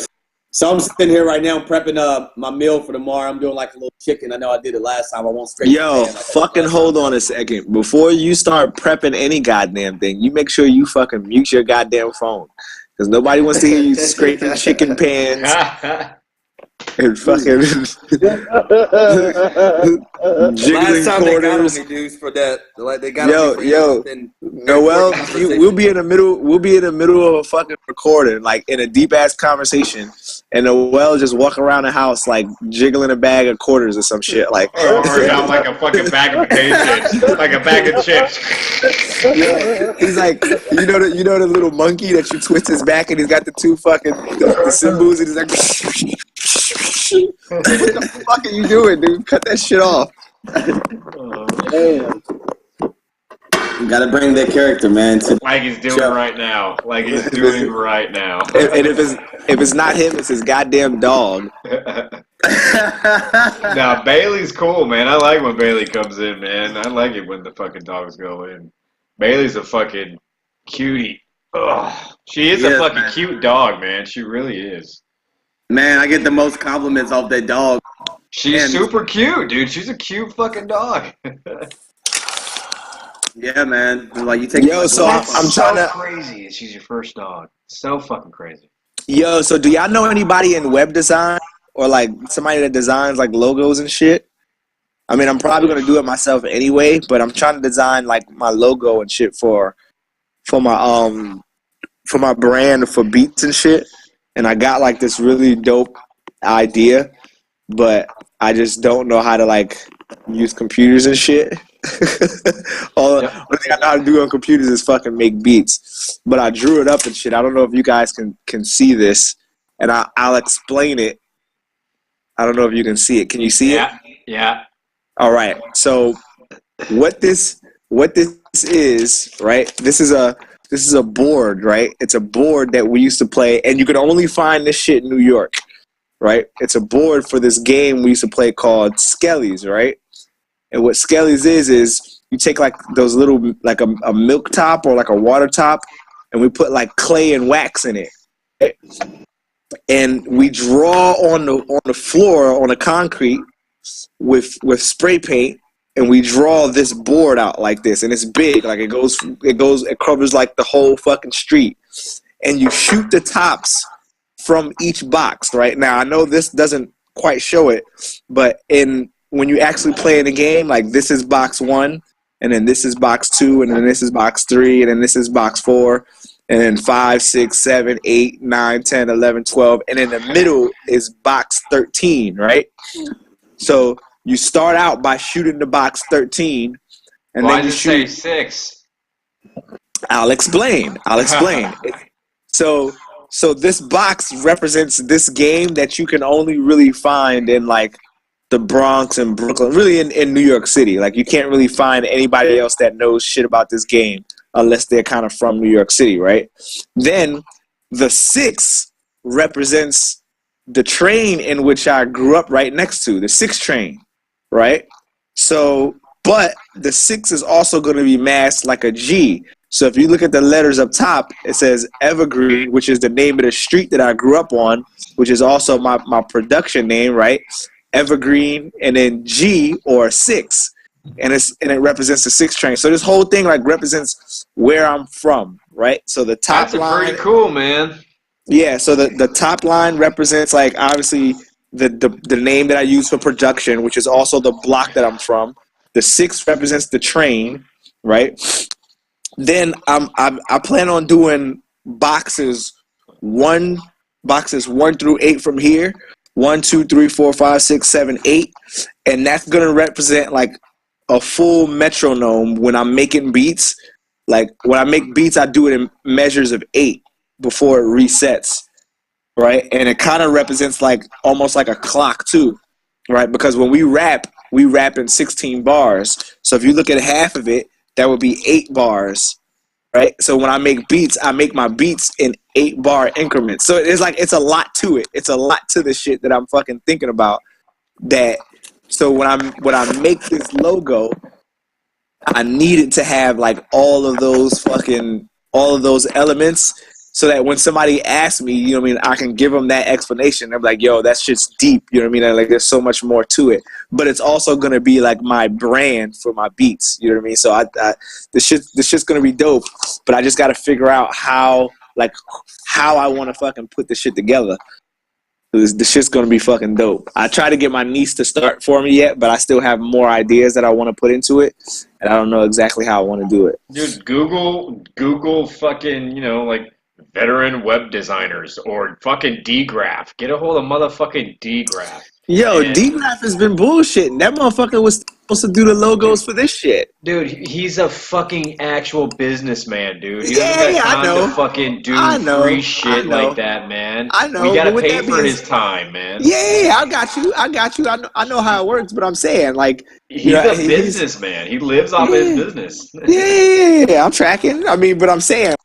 So I'm sitting here right now prepping my meal for tomorrow. I'm doing like a little chicken. I know I did it last time. I won't straight. Yo, fucking hold on a second. Before you start prepping any goddamn thing, you make sure you fucking mute your goddamn phone. Because nobody wants to hear you scraping chicken pans and fucking jiggling last time quarters. they got on me, dudes, for that. Like, they got on me for Noel, we'll be in the middle of a fucking recording, like in a deep ass conversation, and Noel just walk around the house like jiggling a bag of quarters or some shit, like or not like a fucking bag of potato chips, like a bag of chips. Yeah, he's like, you know the little monkey that you twist his back and he's got the two fucking the cymbals and he's like, what the fuck are you doing, dude? Cut that shit off. Damn. You gotta bring that character, man. Like he's doing right now. Like he's doing right now. And if it's not him, it's his goddamn dog. Now Bailey's cool, man. I like when Bailey comes in, man. I like it when the fucking dogs go in. Bailey's a fucking cutie. Ugh. She is a fucking cute dog, man. She really is. Man, I get the most compliments off that dog. She's And- super cute, dude. She's a cute fucking dog. Yeah, man. Like you take. Yo, so I'm so trying to. crazy. She's your first dog. So fucking crazy. Yo, so do y'all know anybody in web design or like somebody that designs like logos and shit? I mean, I'm probably gonna do it myself anyway, but I'm trying to design like my logo and shit for my brand for beats and shit. And I got like this really dope idea, but I just don't know how to like use computers and shit. Only thing I know how to do on computers is fucking make beats. But I drew it up and shit. I don't know if you guys can see this, and I'll explain it. I don't know if you can see it. Can you see it? Yeah. All right. So what this is, right? This is a board, right? It's a board that we used to play, and you can only find this shit in New York, right? It's a board for this game we used to play called Skellies, right? And what Skellies is you take like those little, like a milk top or like a water top, and we put like clay and wax in it. Right? And we draw on the floor, on the concrete with spray paint, and we draw this board out like this, and it's big, like it covers like the whole fucking street. And you shoot the tops from each box. Right now, I know this doesn't quite show it, but when you actually play in the game, like this is box 1, and then this is box 2, and then this is box 3, and then this is box 4, and then 5, 6, 7, 8, 9, 10, 11, 12, and in the middle is box 13, right? So you start out by shooting the box 13, and Why then you does it shoot. say 6? I'll explain. So this box represents this game that you can only really find in like the Bronx and Brooklyn, really in New York City. Like you can't really find anybody else that knows shit about this game unless they're kind of from New York City, right? Then the 6 represents the train in which I grew up right next to, the 6 train, right? So, but the 6 is also going to be masked like a G. So if you look at the letters up top, it says Evergreen, which is the name of the street that I grew up on, which is also my production name, right? Evergreen, and then G or 6, and it represents the 6 train. So this whole thing like represents where I'm from, right? So the top line, pretty cool, man. Yeah, so the top line represents like obviously the name that I use for production, which is also the block that I'm from. The 6 represents the train, right? Then I plan on doing boxes 1 through 8 from here. 1, 2, 3, 4, 5, 6, 7, 8, and that's gonna represent like a full metronome when I'm making beats. Like when I make beats, I do it in measures of 8 before it resets, right? And it kind of represents like almost like a clock too, right? Because when we rap in 16 bars. So if you look at half of it, that would be 8 bars, right? So when I make beats, I make my beats in 8-bar increments. So it's a lot to it. It's a lot to the shit that I'm fucking thinking about. That so when I make this logo, I need it to have like all of those elements, so that when somebody asks me, you know what I mean, I can give them that explanation. They're like, yo, that shit's deep. You know what I mean? Like there's so much more to it. But it's also gonna be like my brand for my beats. You know what I mean? So this shit's gonna be dope. But I just gotta figure out how I wanna fucking put this shit together. This shit's gonna be fucking dope. I tried to get my niece to start for me yet, but I still have more ideas that I want to put into it, and I don't know exactly how I want to do it. Dude, Google fucking, like veteran web designers or fucking D-Graph. Get a hold of motherfucking D-Graph. Yo, D-Graph has been bullshitting. That motherfucker was supposed to do the logos for this shit. Dude, he's a fucking actual businessman, dude. He doesn't have time to fucking do free shit like that, man. I know. We gotta pay for his time, man. Yeah, I got you. I know how it works, but I'm saying, like, he's a businessman. He lives off his business. Yeah, I'm tracking. I mean, but I'm saying,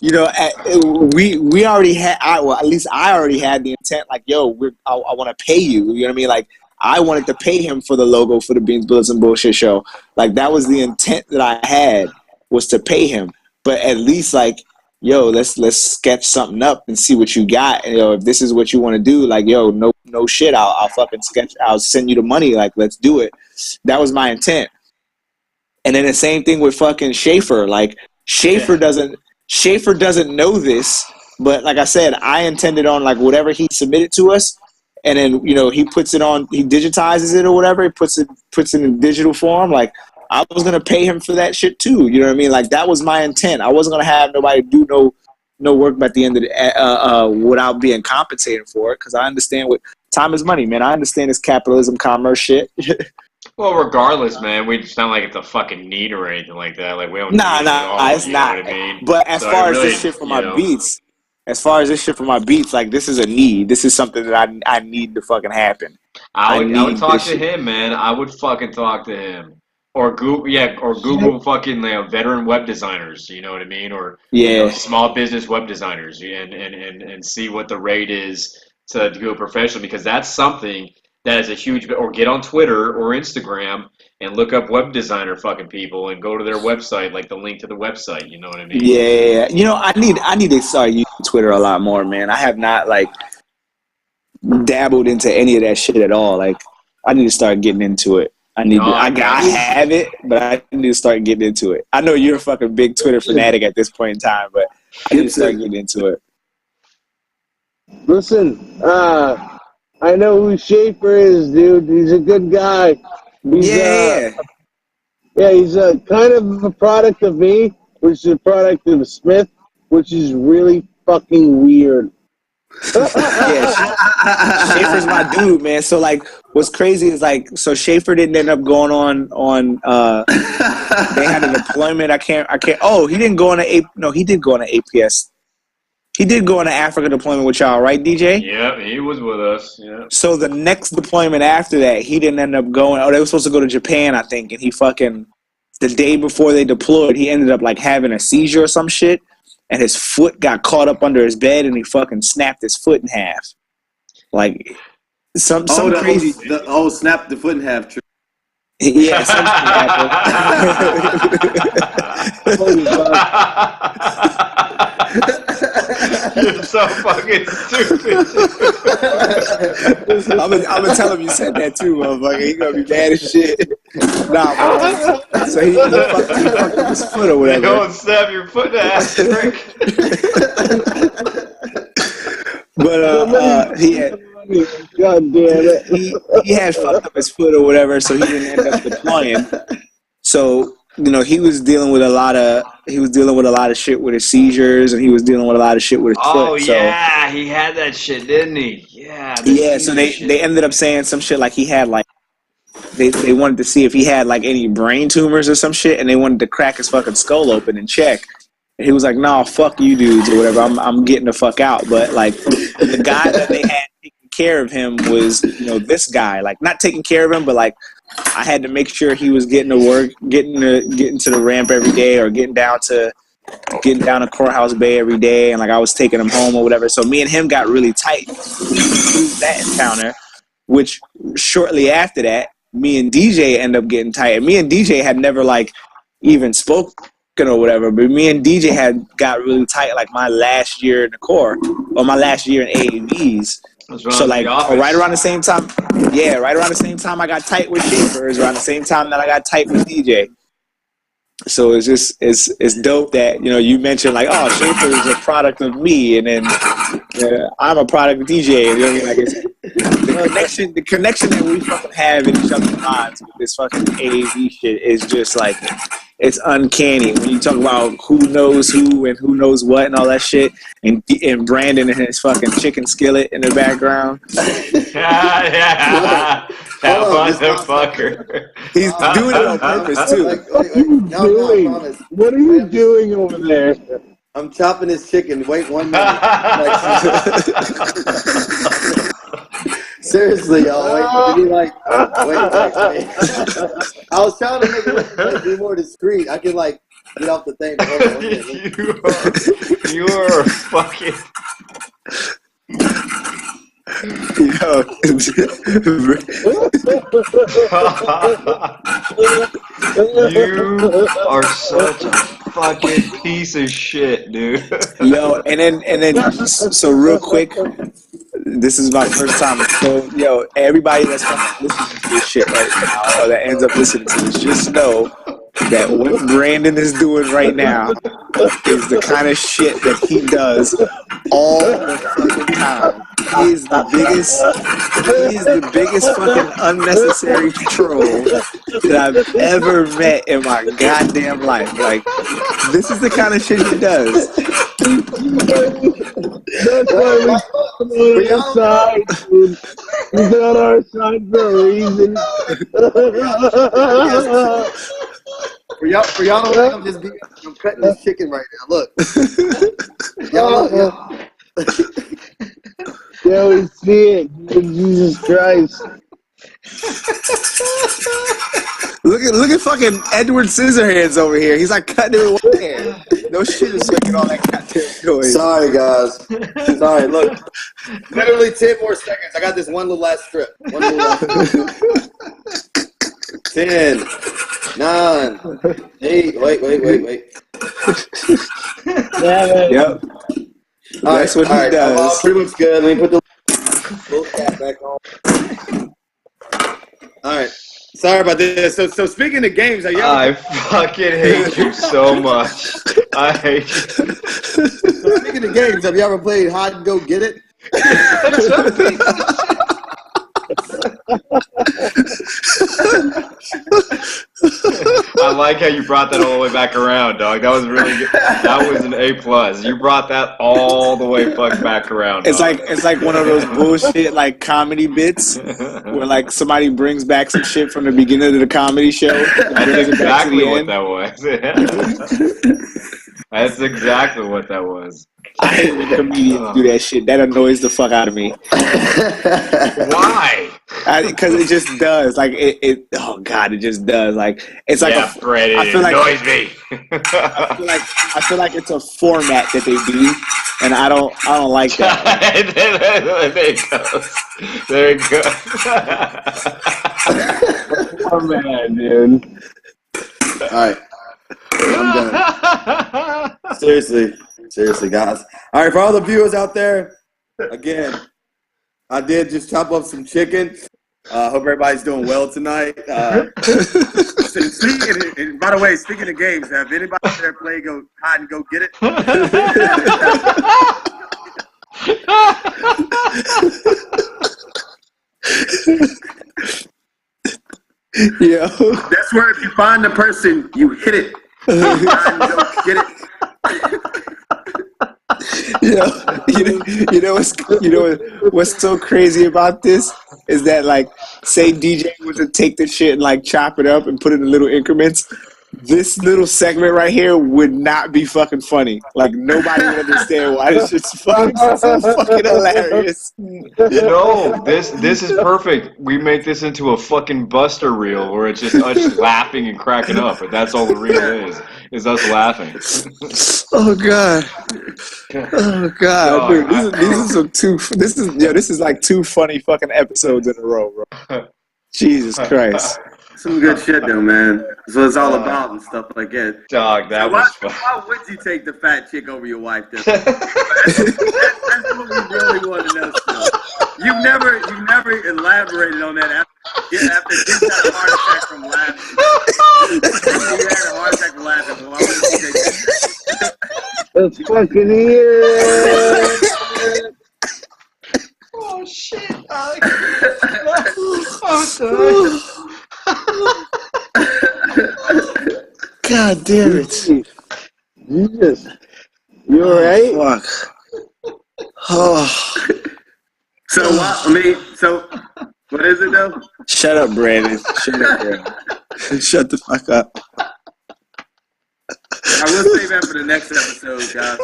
we already had, at least I already had the intent, like, yo, I want to pay you. You know what I mean? Like, I wanted to pay him for the logo for the Beans, Bullets, and Bullshit show. Like, that was the intent that I had, was to pay him. But at least, like, yo, let's sketch something up and see what you got. And, if this is what you want to do, like, yo, no no shit, I'll fucking sketch. I'll send you the money. Like, let's do it. That was my intent. And then the same thing with fucking Schaefer. Like, Schaefer doesn't know this, but like I said, I intended on like whatever he submitted to us, and then he puts it on, he digitizes it or whatever, he puts it in digital form. Like, I was gonna pay him for that shit too. You know what I mean? Like, that was my intent. I wasn't gonna have nobody do no work at the end of the without being compensated for it, because I understand what time is money, man. I understand this capitalism, commerce shit. Well, regardless, man, it's not like it's a fucking need or anything like that. Like, we don't need it at all, it's not. Know what I mean? But as far as this shit for my beats, like, this is a need. This is something that I need to fucking happen. I would talk to him, man. I would fucking talk to him. Or Google fucking veteran web designers, you know what I mean? Or small business web designers, and see what the rate is to do a professional, because that's something that is a huge. Or get on Twitter or Instagram and look up web designer fucking people and go to their website, like the link to the website. You know what I mean? Yeah. I need to start using Twitter a lot more, man. I have not like dabbled into any of that shit at all. Like, I need to start getting into it. I have it, but I need to start getting into it. I know you're a fucking big Twitter fanatic at this point in time, but I need to start getting into it. Listen, I know who Schaefer is, dude. He's a good guy. He's kind of a product of me, which is a product of Smith, which is really fucking weird. Schaefer's my dude, man. So like, what's crazy is like, so Schaefer didn't end up going on they had a deployment. I can't. Oh, he didn't go on he did go on an APS. He did go on an Africa deployment with y'all, right, DJ? Yeah, he was with us. Yeah. So the next deployment after that, he didn't end up going. Oh, they were supposed to go to Japan, I think, and he fucking, the day before they deployed, he ended up like having a seizure or some shit. And his foot got caught up under his bed, and he fucking snapped his foot in half. Like, some crazy. Snap the foot in half. True. Yeah, something happened. You're so fucking stupid. I'm gonna tell him you said that too, motherfucker. He gonna be mad as shit. Nah, bro. So he fucked up his foot or whatever. You don't snap your foot in half, Rick. But he had. God damn it. He had fucked up his foot or whatever, so he didn't end up deploying. So, he was dealing with a lot of shit with his seizures, and he was dealing with a lot of shit with his foot. Oh yeah, he had that shit, didn't he? Yeah. Yeah, so they ended up saying some shit like he had like they wanted to see if he had like any brain tumors or some shit, and they wanted to crack his fucking skull open and check. And he was like, "Nah, fuck you dudes or whatever. I'm getting the fuck out." But like the guy that they had taking care of him was, this guy, like not taking care of him, but like I had to make sure he was getting to work, getting to the ramp every day, or getting down to Courthouse Bay every day, and like I was taking him home or whatever. So me and him got really tight through that encounter, which shortly after that, me and DJ end up getting tight. And me and DJ had never like even spoken or whatever, but me and DJ had got really tight like my last year in the Corps, or my last year in AAVs. So like right around the same time, I got tight with Schaefer. Is around the same time that I got tight with DJ. So it's just it's dope that you mentioned like, oh, Schaefer is a product of me, and then I'm a product of DJ. And like the connection that we fucking have in each other's minds with this fucking AAV shit is just like, it's uncanny when you talk about who knows who and who knows what and all that shit, and Brandon and his fucking chicken skillet in the background. Yeah. That motherfucker. He's doing it on purpose too. What are you doing over there? I'm chopping his chicken. Wait 1 minute. Seriously, y'all. Wait. I was trying to make it be more discreet. I could get off the thing. You are fucking. Yo. You are such a fucking piece of shit, dude. Yo, and then so real quick, This is my first time. So, yo, everybody that's fucking listening to this shit right now, or that ends up listening to this, just know that what Brandon is doing right now is the kind of shit that he does all the fucking time. He is the biggest fucking unnecessary troll that I've ever met in my goddamn life. Like, this is the kind of shit he does. That's why we're on our side, dude. He's on our side for a reason. For y'all don't know, I'm cutting this chicken right now. Look. Y'all look. Yeah, we see it. Jesus Christ. Look at fucking Edward Scissorhands over here. He's like cutting it with one hand. No shit is making all that goddamn noise. Sorry, guys. Sorry, look. Literally 10 more seconds. I got this one little last strip. 10, 9, 8. Wait. Yep. That's what he does. Pretty much good. Let me put the little cap back on. All right. Sorry about this. So speaking of games, I fucking hate you so much. I hate you. So speaking of games, have you ever played Hide and Go Get It? I like how you brought that all the way back around, dog. That was really good. That was an A+. You brought that all the way fucking back around. It's like one of those bullshit like comedy bits where like somebody brings back some shit from the beginning of the comedy show. That's exactly what that was. That's exactly what that was. I hate when comedians do that shit. That annoys the fuck out of me. Why? Because it just does. Like it. Oh God, it just does. Like it's like Brady, I feel like, annoys me. I feel like it's a format that they do, and I don't like that. There it goes. Oh man, dude. All right. I'm done. Seriously, guys. All right, for all the viewers out there, again, I did just chop up some chicken. Hope everybody's doing well tonight. And by the way, speaking of games, have anybody there played Hide and Go Get It? Yeah. That's where if you find the person, you hit it. Hide and Go Get It. You know what's so crazy about this is that like say DJ was to take the shit and like chop it up and put it in little increments, this little segment right here would not be fucking funny. Like nobody would understand why this shit's fucking so fucking hilarious. No, this is perfect. We make this into a fucking Buster reel where it's just us laughing and cracking up, but that's all the reel is us laughing. Oh God. Oh God, dude, this is like two funny fucking episodes in a row, bro. Jesus Christ. Some good shit though, man. That's what it's all about and stuff like that. Dog, that was fun. Why would you take the fat chick over your wife? That's what we really want to know still. You've never elaborated on that after you had a heart attack from laughing. You had a heart attack from laughing. Why would you take that? Let's fucking hear it. Oh shit! God damn it! You alright? Fuck. Oh. So what is it though? Shut up, Brandon. Shut the fuck up. I will save that for the next episode, guys.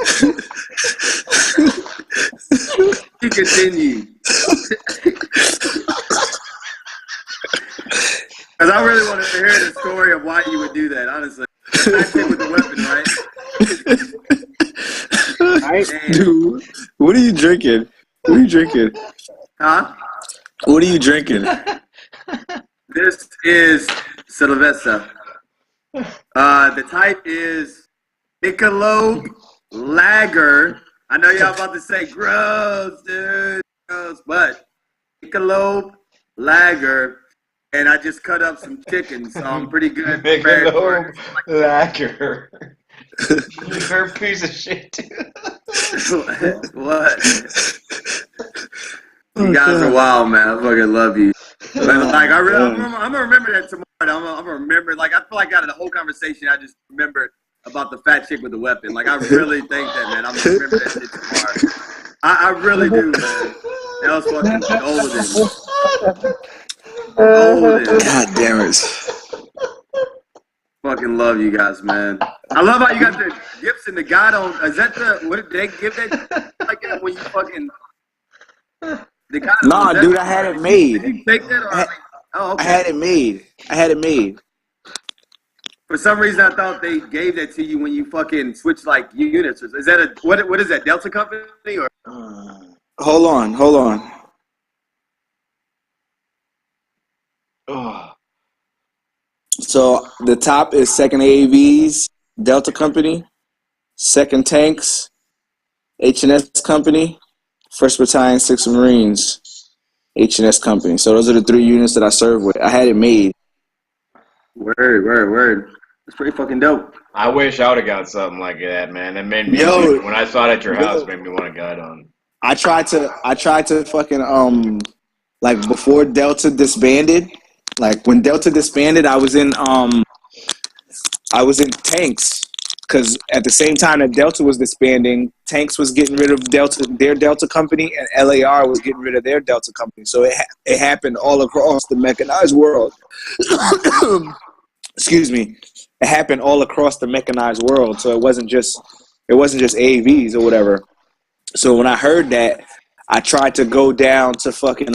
He continued. Because I really want to hear the story of why you would do that, honestly. That kid with the weapon, right? Dude, what are you drinking? Huh? What are you drinking? This is Sylvester. The type is Michelob Lager. I know y'all about to say gross, dude. but Michelob Lager, and I just cut up some chicken, so I'm pretty good prepared for Michelob Lager. You're a piece of shit, dude. What? You guys are wild, man. I fucking love you. But like, I'm gonna remember that tomorrow. I'm gonna remember. Like, I feel like out of the whole conversation, I just remembered about the fat chick with the weapon. Like, I really think that, man. I'm gonna remember that shit tomorrow. I really do, man. That was fucking golden. God damn it. Fucking love you guys, man. I love how you got the gifts and the God on. Is that what did they give that? Like when you fucking. The God Nah, dude, I had it made. Did you take that? Or okay. I had it made. For some reason, I thought they gave that to you when you fucking switched like units. Is that what is that, Delta Company or? Hold on. Oh. So the top is Second AVs, Delta Company, Second Tanks, H&S Company, First Battalion, 6th Marines, H&S Company. So those are the 3 units that I served with. I had it made. Word. That's pretty fucking dope. I wish I would have got something like that, man. That made me when I saw it at your house, made me want to guide on. I tried to fucking like before Delta disbanded. Like when Delta disbanded, I was in Tanks, because at the same time that Delta was disbanding, Tanks was getting rid of their Delta company, and LAR was getting rid of their Delta company. So it happened all across the mechanized world. Excuse me. It happened all across the mechanized world. So it wasn't just AVs or whatever. So when I heard that, I tried to go down to fucking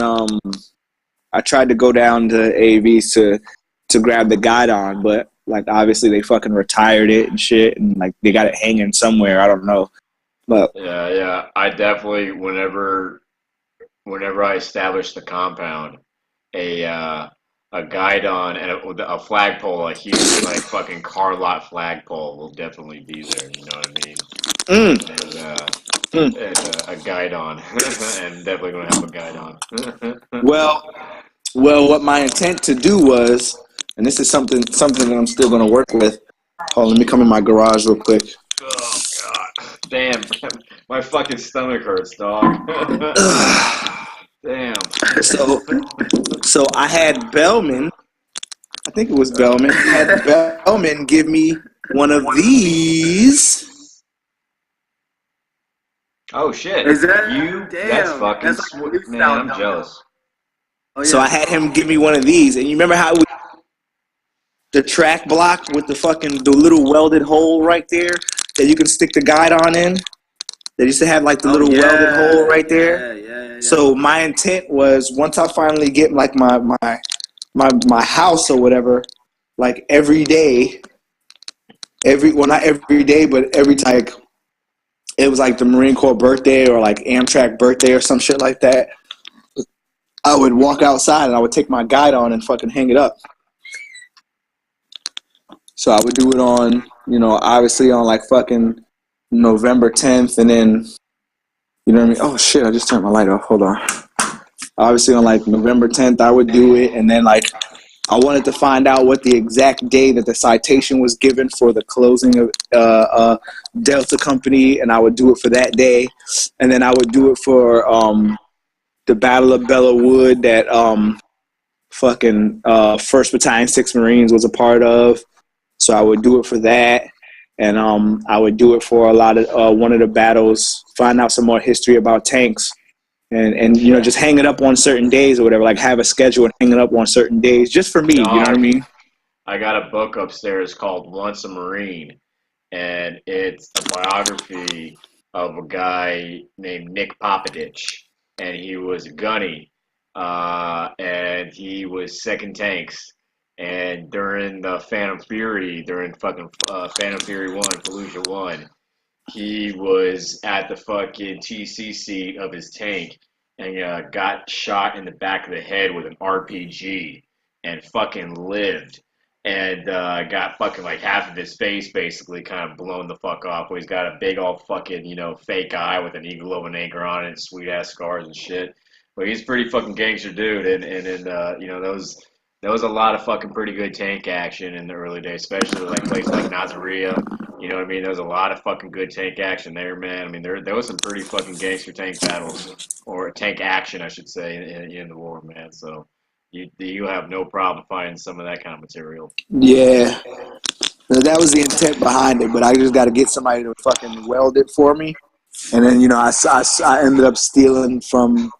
AVs to grab the guidon, but like obviously they fucking retired it and shit, and like they got it hanging somewhere. I don't know, but yeah. I definitely whenever I established the compound, a guidon and a flagpole, a huge like fucking car lot flagpole will definitely be there. You know what I mean? And a guidon, and definitely gonna have a guidon. Well, what my intent to do was, and this is something that I'm still going to work with. Hold on, let me come in my garage real quick. Oh, God. Damn. My fucking stomach hurts, dog. Damn. So I had Bellman, I think it was Bellman, give me one of these. Oh, shit. Is that you? Damn. That's fucking That's sweet. Man, I'm jealous. Oh, yeah. So I had him give me one of these. And you remember how the track block with the little welded hole right there that you can stick the guidon in? They used to have like the little welded hole right there. Yeah. So my intent was, once I finally get like my house or whatever, like every day, not every day, but every time, it was like the Marine Corps birthday or like Amtrak birthday or some shit like that, I would walk outside and I would take my guidon and fucking hang it up. So I would do it on, obviously on like fucking November 10th, and then, you know what I mean? Oh shit, I just turned my light off. Hold on. Obviously on like November 10th, I would do it, and then like I wanted to find out what the exact day that the citation was given for the closing of Delta Company, and I would do it for that day, and then I would do it for the Battle of Belleau Wood that fucking 1st Battalion 6th Marines was a part of. So I would do it for that, and I would do it for a lot of one of the battles, find out some more history about tanks, and just hang it up on certain days or whatever, like have a schedule and hang it up on certain days just for me. You know what I mean? I got a book upstairs called Once a Marine, and it's a biography of a guy named Nick Popovich, and he was a gunny, and he was second tanks. And during the Phantom Fury, Phantom Fury 1, Fallujah 1, he was at the fucking TC seat of his tank and got shot in the back of the head with an RPG and fucking lived. and got fucking like half of his face basically kind of blown the fuck off. Where he's got a big old fucking fake eye with an eagle of an anchor on it, and sweet ass scars and shit. But he's a pretty fucking gangster dude, and there was a lot of fucking pretty good tank action in the early days, especially like places like Nazaria. You know what I mean? There was a lot of fucking good tank action there, man. I mean, there was some pretty fucking gangster tank battles, or tank action, I should say, in the war, man. So you have no problem finding some of that kind of material. Yeah. That was the intent behind it, but I just got to get somebody to fucking weld it for me. And then, I ended up stealing from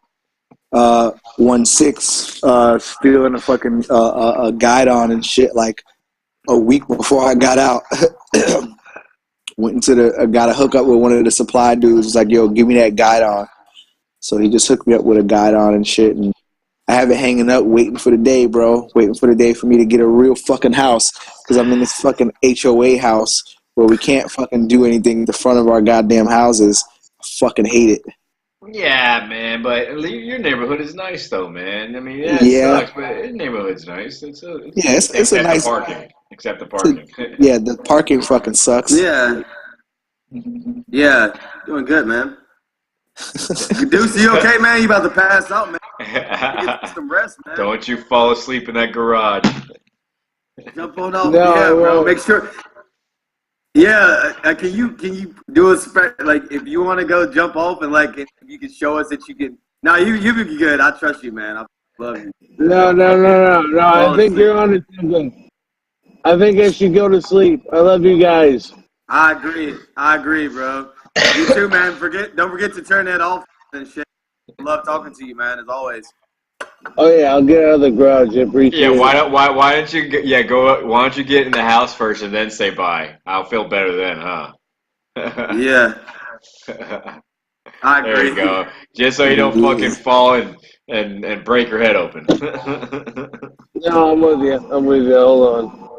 1-6, stealing a fucking a guide on and shit like a week before I got out. Went into got a hookup with one of the supply dudes. He's like, yo, give me that guide on. So he just hooked me up with a guide on and shit. And I have it hanging up waiting for the day, bro. Waiting for the day for me to get a real fucking house. Because I'm in this fucking HOA house where we can't fucking do anything at the front of our goddamn houses. I fucking hate it. Yeah, man, but your neighborhood is nice, though, man. I mean, yeah, it sucks, but your neighborhood's nice. It's a nice parking. Except the parking. Yeah, the parking fucking sucks. Yeah. Yeah. Doing good, man. Duece, you okay, man? You about to pass out, man? Get some rest, man. Don't you fall asleep in that garage. Jump on off. No, Yeah, bro. Make sure. Yeah, can you do a like if you want to go jump off and like if you can show us that you can. No, you be good. I trust you, man. I love you. No. I think you're on to something. I think I should go to sleep. I love you guys. I agree, bro. You too, man. Don't forget to turn that off and shit. Love talking to you, man, as always. Oh yeah, I'll get out of the garage. I appreciate it. Why don't you why don't you get in the house first and then say bye? I'll feel better then, huh? Yeah. I agree. There you go. Just so you don't fucking fall and break your head open. No, I'm with you. Hold on.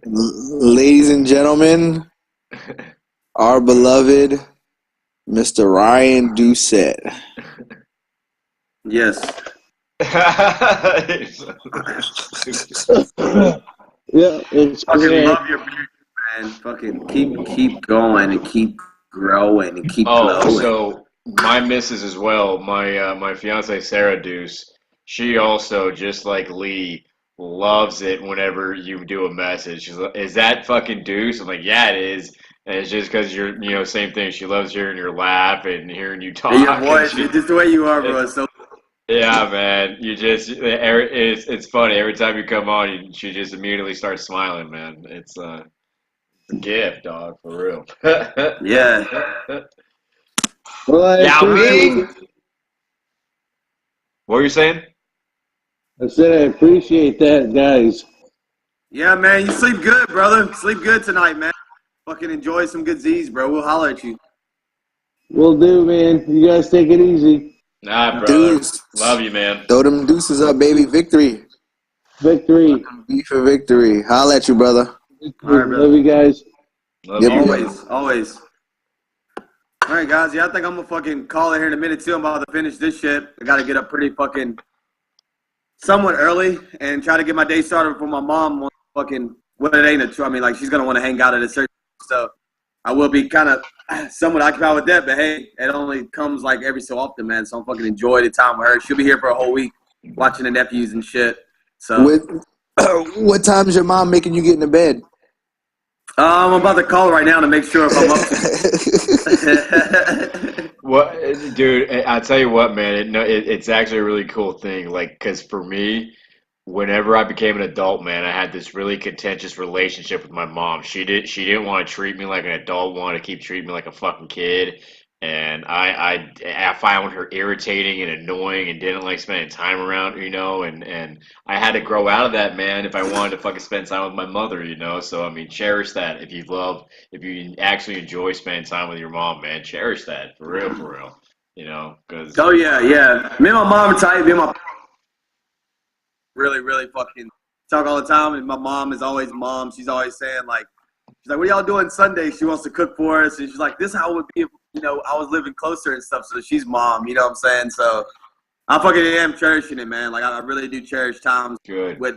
Ladies and gentlemen, our beloved Mr. Ryan Duece. Yes. Yeah, it's fucking great. love your music, man. Fucking keep going and keep growing and keep glowing. So my missus as well, my fiance Sarah Duece, she also, just like Lee, loves it whenever you do a message. She's like, is that fucking Duece? I'm like, yeah, it is. And it's just because you're, same thing. She loves hearing your laugh and hearing you talk. Your voice, just the way you are, bro. So. Yeah, man. It's funny. Every time you come on, she just immediately starts smiling, man. It's a gift, dog, for real. Yeah. Well, What were you saying? I said I appreciate that, guys. Yeah, man. You sleep good, brother. Sleep good tonight, man. Fucking enjoy some good Z's, bro. We'll holler at you. Will do, man. You guys take it easy. Nah, brother. Dudes. Love you, man. Throw them deuces up, baby. Victory. Victory. Be for victory. Holla at you, brother. All right, love you guys. Love you. Always. All right, guys. Yeah, I think I'm going to fucking call it here in a minute, too. I'm about to finish this shit. I got to get up pretty fucking somewhat early and try to get my day started before my mom wants fucking, well, it ain't I mean, like, she's going to want to hang out at a certain, so I will be kind of somewhat occupied with that, but hey, it only comes like every so often, man. So I'm fucking enjoy the time with her. She'll be here for a whole week watching the nephews and shit. So what time is your mom making you get into bed? I'm about to call right now to make sure if I'm up to What, dude? I'll tell you what, man. It's actually a really cool thing. Like, cause for me, whenever I became an adult, man, I had this really contentious relationship with my mom. She didn't want to treat me like an adult, wanted to keep treating me like a fucking kid. And I found her irritating and annoying and didn't like spending time around her, and I had to grow out of that, man, if I wanted to fucking spend time with my mother, So, I mean, cherish that if you actually enjoy spending time with your mom, man, cherish that, for real, because... Oh, yeah. Me and my mom are tight. Me and my really, really fucking talk all the time, and my mom is always mom. She's always saying, like, she's like, what y'all doing Sunday? She wants to cook for us, and she's like, this is how it would be if, I was living closer and stuff, so she's mom, you know what I'm saying? So I fucking am cherishing it, man. Like, I really do cherish times Good. with,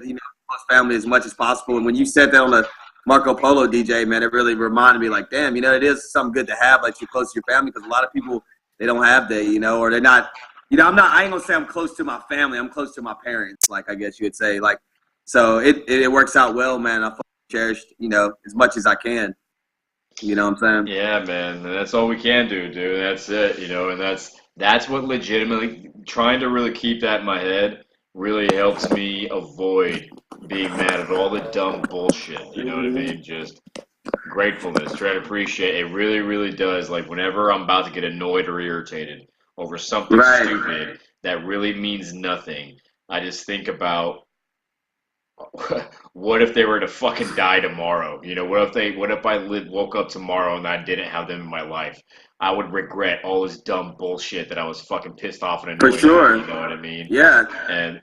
close family as much as possible. And when you said that on the Marco Polo DJ, man, it really reminded me like, damn, it is something good to have, like you're close to your family, because a lot of people, they don't have that, or they're not, I ain't gonna say I'm close to my family. I'm close to my parents, like I guess you would say, like, so it works out well, man. I cherish, as much as I can. You know what I'm saying? Yeah, man. That's all we can do, dude. That's it, and that's what legitimately trying to really keep that in my head really helps me avoid being mad at all the dumb bullshit. You know what I mean? Just gratefulness, try to appreciate it. Really, really does. Like whenever I'm about to get annoyed or irritated over something stupid that really means nothing, I just think about what if they were to fucking die tomorrow? What if I woke up tomorrow and I didn't have them in my life? I would regret all this dumb bullshit that I was fucking pissed off and annoyed For sure. at, you know what I mean? Yeah.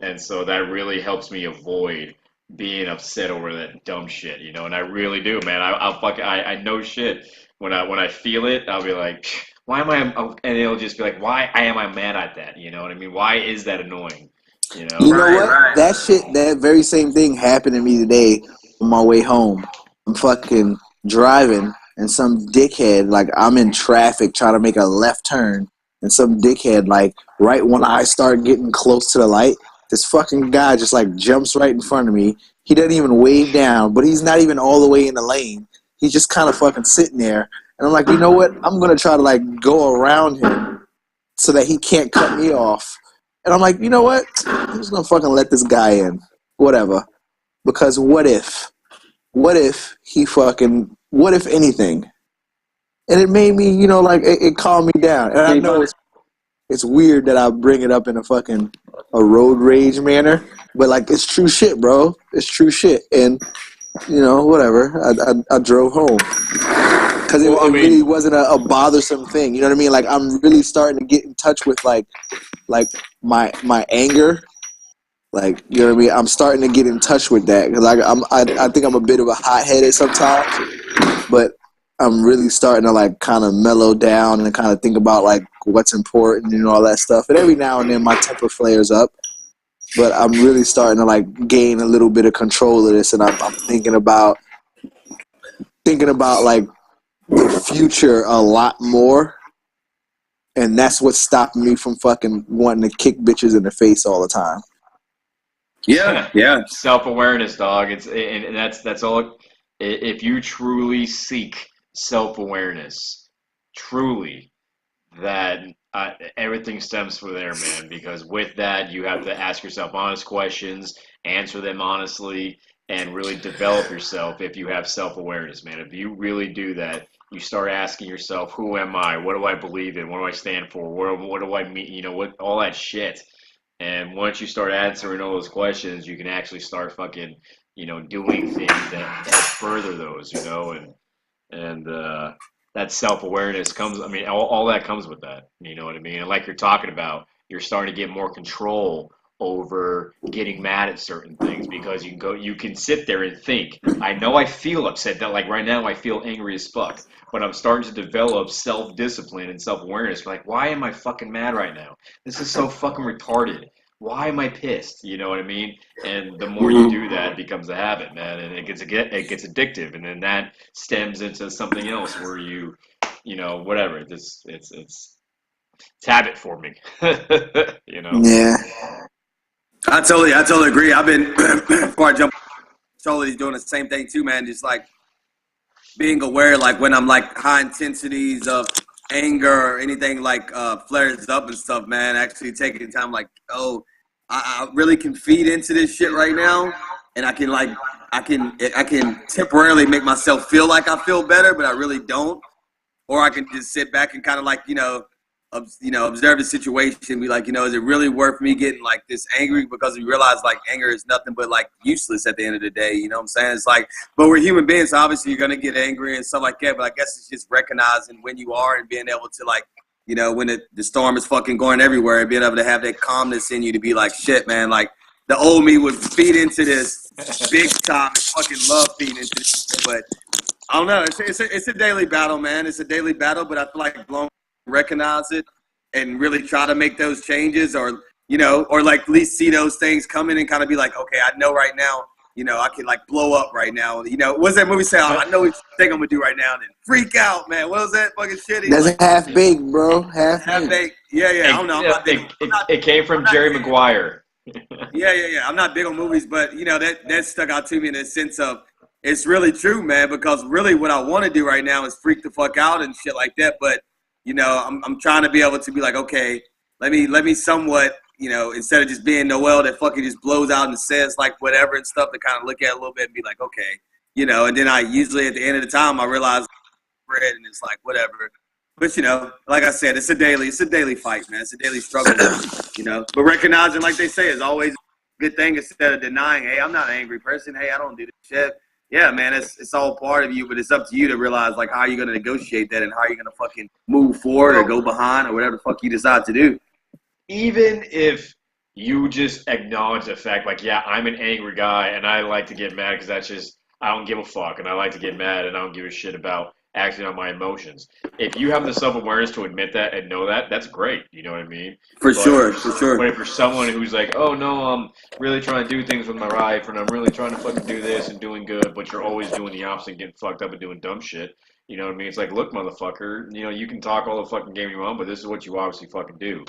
And so that really helps me avoid being upset over that dumb shit, and I really do, man. I know shit. When I feel it, I'll be like, why am I? And it'll just be like, why am I mad at that? You know what I mean? Why is that annoying? You know what? Right. That very same thing happened to me today on my way home. I'm fucking driving, and some dickhead, like, I'm in traffic trying to make a left turn, and some dickhead, like, right when I start getting close to the light, this fucking guy just, like, jumps right in front of me. He doesn't even wave down, but he's not even all the way in the lane. He's just kind of fucking sitting there. And I'm like, you know what? I'm going to try to, like, go around him so that he can't cut me off. And I'm like, you know what? I'm just going to fucking let this guy in. Whatever. Because what if anything? And it made me, it calmed me down. And I know it's weird that I bring it up in a road rage manner, but, like, it's true shit, bro. It's true shit. And, whatever. I drove home. Because it really wasn't a bothersome thing. You know what I mean? Like, I'm really starting to get in touch with, like my anger, like, you know what I mean? I'm starting to get in touch with that, because I think I'm a bit of a hot-headed sometimes, but I'm really starting to, like, kind of mellow down and kind of think about, like, what's important and all that stuff. And every now and then my temper flares up, but I'm really starting to, like, gain a little bit of control of this, and I'm thinking about like the future a lot more. And that's what's stopping me from fucking wanting to kick bitches in the face all the time. Yeah. Self-awareness, dog. And that's all. If you truly seek self-awareness, truly, that everything stems from there, man. Because with that, you have to ask yourself honest questions, answer them honestly, and really develop yourself if you have self-awareness, man. If you really do that, you start asking yourself, who am I? What do I believe in? What do I stand for? What do I mean? All that shit. And once you start answering all those questions, you can actually start fucking, doing things that help further those, and that self-awareness comes, all that comes with that, you know what I mean? And like you're talking about, you're starting to get more control over getting mad at certain things, because you can sit there and think, I know I feel upset, that like right now I feel angry as fuck, but I'm starting to develop self-discipline and self-awareness. Like, why am I fucking mad right now? This is so fucking retarded. Why am I pissed? You know what I mean? And the more you do that, it becomes a habit, man, and it gets addictive, and then that stems into something else where whatever. It's habit forming. Yeah. I totally agree. I've been before I jump, totally doing the same thing too, man. Just like being aware, like when I'm like high intensities of anger or anything like flares up and stuff, man. Actually taking time, like, I really can feed into this shit right now, and I can temporarily make myself feel like I feel better, but I really don't. Or I can just sit back and kind of like observe the situation, be like, is it really worth me getting like this angry? Because we realize like anger is nothing but like useless at the end of the day. You know what I'm saying? It's like, but we're human beings, so obviously you're gonna get angry and stuff like that. But I guess it's just recognizing when you are and being able to like, when the storm is fucking going everywhere, and being able to have that calmness in you to be like, shit, man, like the old me would feed into this big time, fucking love feeding into this, but I don't know. It's a daily battle, man. It's a daily battle, but I feel like blown recognize it and really try to make those changes, or like at least see those things coming and kind of be like, okay, I know right now, I can like blow up right now. What's that movie say? I know what you think I'm gonna do right now, and then freak out, man. What was that fucking shit? That's like, half baked, bro. Half baked. Yeah. I don't know. It came from Jerry Maguire. Yeah. I'm not big on movies, but that stuck out to me in the sense of it's really true, man. Because really, what I want to do right now is freak the fuck out and shit like that. But I'm trying to be able to be like, okay, let me somewhat, instead of just being Noel that fucking just blows out and says like whatever and stuff, to kind of look at it a little bit and be like, okay, and then I usually at the end of the time I realize bread and it's like whatever. But like I said, it's a daily fight, man. It's a daily struggle, But recognizing, like they say, is always a good thing instead of denying, hey, I'm not an angry person. Hey, I don't do this shit. Yeah, man, it's all part of you, but it's up to you to realize like how you're gonna negotiate that and how you're gonna fucking move forward or go behind or whatever the fuck you decide to do. Even if you just acknowledge the fact, like, yeah, I'm an angry guy and I like to get mad because that's just, I don't give a fuck and I like to get mad and I don't give a shit about acting on my emotions. If you have the self-awareness to admit that and know that, that's great. You know what I mean? For sure. But if you're someone who's like, oh, no, I'm really trying to do things with my life and I'm really trying to fucking do this and doing good, but you're always doing the opposite and getting fucked up and doing dumb shit, you know what I mean? It's like, look, motherfucker, you can talk all the fucking game you want, but this is what you obviously fucking do.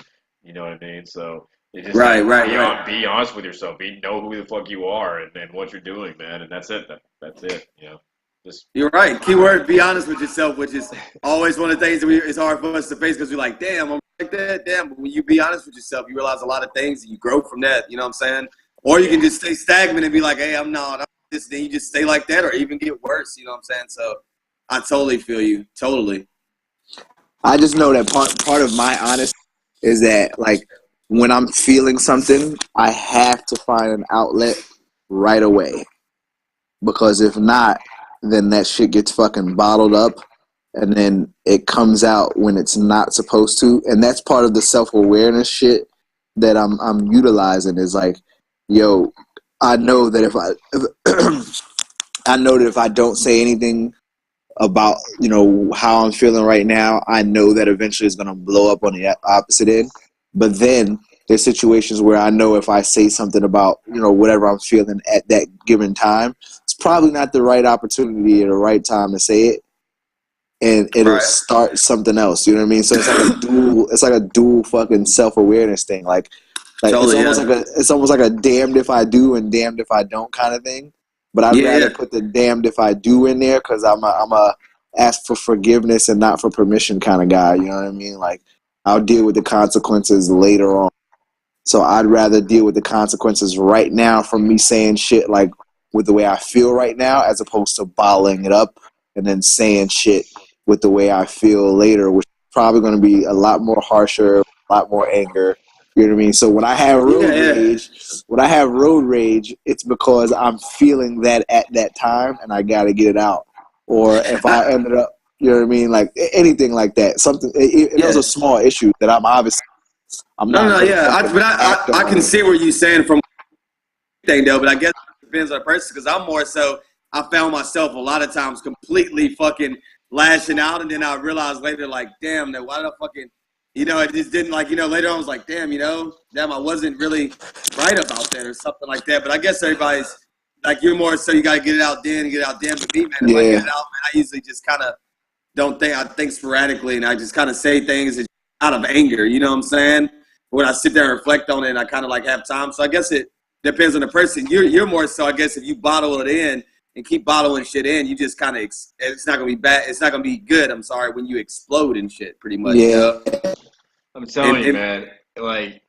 You know what I mean? So it just right. Be honest with yourself. Know who the fuck you are and what you're doing, man. And that's it. That's it. You're right. Keyword: be honest with yourself, which is always one of the things that it's hard for us to face because we're like, damn, I'm like that. Damn, but when you be honest with yourself, you realize a lot of things and you grow from that. You know what I'm saying? Or you can just stay stagnant and be like, hey, I'm this. Then you just stay like that, or even get worse. You know what I'm saying? So I totally feel you. Totally. I just know that part of my honesty is that, like, when I'm feeling something, I have to find an outlet right away. Because if not, then that shit gets fucking bottled up and then it comes out when it's not supposed to. And that's part of the self-awareness shit that I'm utilizing is like, yo, I know that if I don't say anything about, how I'm feeling right now, I know that eventually it's going to blow up on the opposite end. But then there's situations where I know if I say something about, whatever I'm feeling at that given time, it's probably not the right opportunity or the right time to say it. And it'll start something else. You know what I mean? So it's like a dual fucking self-awareness thing. Like totally, it's almost like a damned if I do and damned if I don't kind of thing. But I'd rather put the damned if I do in there because I'm a ask for forgiveness and not for permission kind of guy. You know what I mean? Like, I'll deal with the consequences later on. So I'd rather deal with the consequences right now from me saying shit like with the way I feel right now as opposed to bottling it up and then saying shit with the way I feel later, which is probably going to be a lot more harsher, a lot more anger. You know what I mean? So when I have road rage, it's because I'm feeling that at that time and I got to get it out. Or if I ended up, you know what I mean? Like anything like that. Something, it was a small issue that I'm obviously, I can see where you're saying from thing though, but I guess it depends on the person because I'm more so, I found myself a lot of times completely fucking lashing out and then I realized later like, damn, why did I fucking, it just didn't like, later on I was like, damn, I wasn't really right about that or something like that. But I guess everybody's like, you're more so you got to get it out then and get it out then. But me, man, if I get it out, man, I usually just kind of I think sporadically and I just kind of say things out of anger, you know what I'm saying? When I sit there and reflect on it and I kind of like have time. So I guess it depends on the person. You're more so, I guess, if you bottle it in and keep bottling shit in, you just kind of, it's not going to be bad. It's not going to be good, I'm sorry, when you explode and shit pretty much. Yeah. I'm telling you, man, like,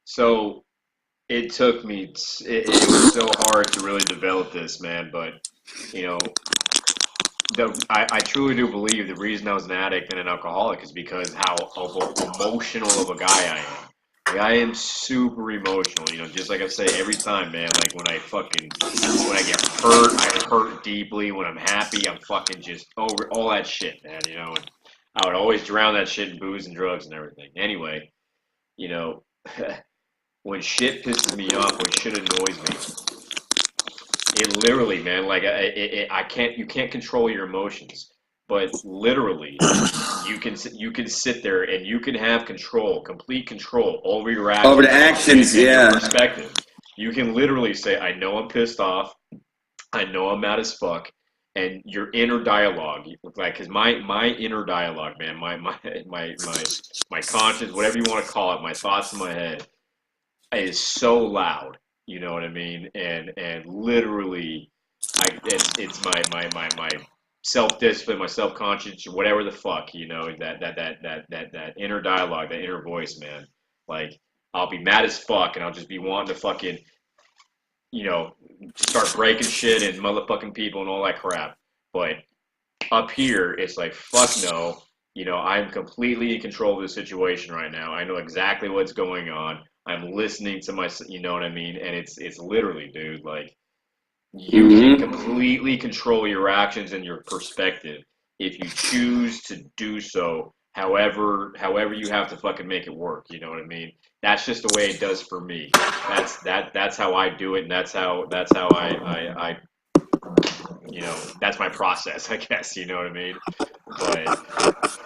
so it took me, it was so hard to really develop this, man, but, I truly do believe the reason I was an addict and an alcoholic is because how emotional of a guy I am. Like, I am super emotional, just like I say every time, man, like when I get hurt, I hurt deeply. When I'm happy, I'm fucking just over all that shit, man, and I would always drown that shit in booze and drugs and everything. Anyway, when shit pisses me off, when shit annoys me, it literally, man, like you can't control your emotions, but literally, you can sit there and you can have complete control over your actions, over the actions, your perspective. You can literally say, I know I'm pissed off. I know I'm mad as fuck. And your inner dialogue, like, cause my inner dialogue, man, my conscience, whatever you want to call it, my thoughts in my head, is so loud. You know what I mean? And literally, it's my self discipline, my self conscience, whatever the fuck, you know, that inner dialogue, that inner voice, man. Like, I'll be mad as fuck, and I'll just be wanting to fucking, you know, start breaking shit and motherfucking people and all that crap. But up here, it's like, fuck no. You know, I'm completely in control of the situation right now. I know exactly what's going on. I'm listening to my, you know what I mean? And it's literally, dude, like, you can completely control your actions and your perspective if you choose to do so. However you have to fucking make it work. You know what I mean? That's just the way it does for me. That's how I do it, and that's how I you know, that's my process, I guess. You know what I mean? But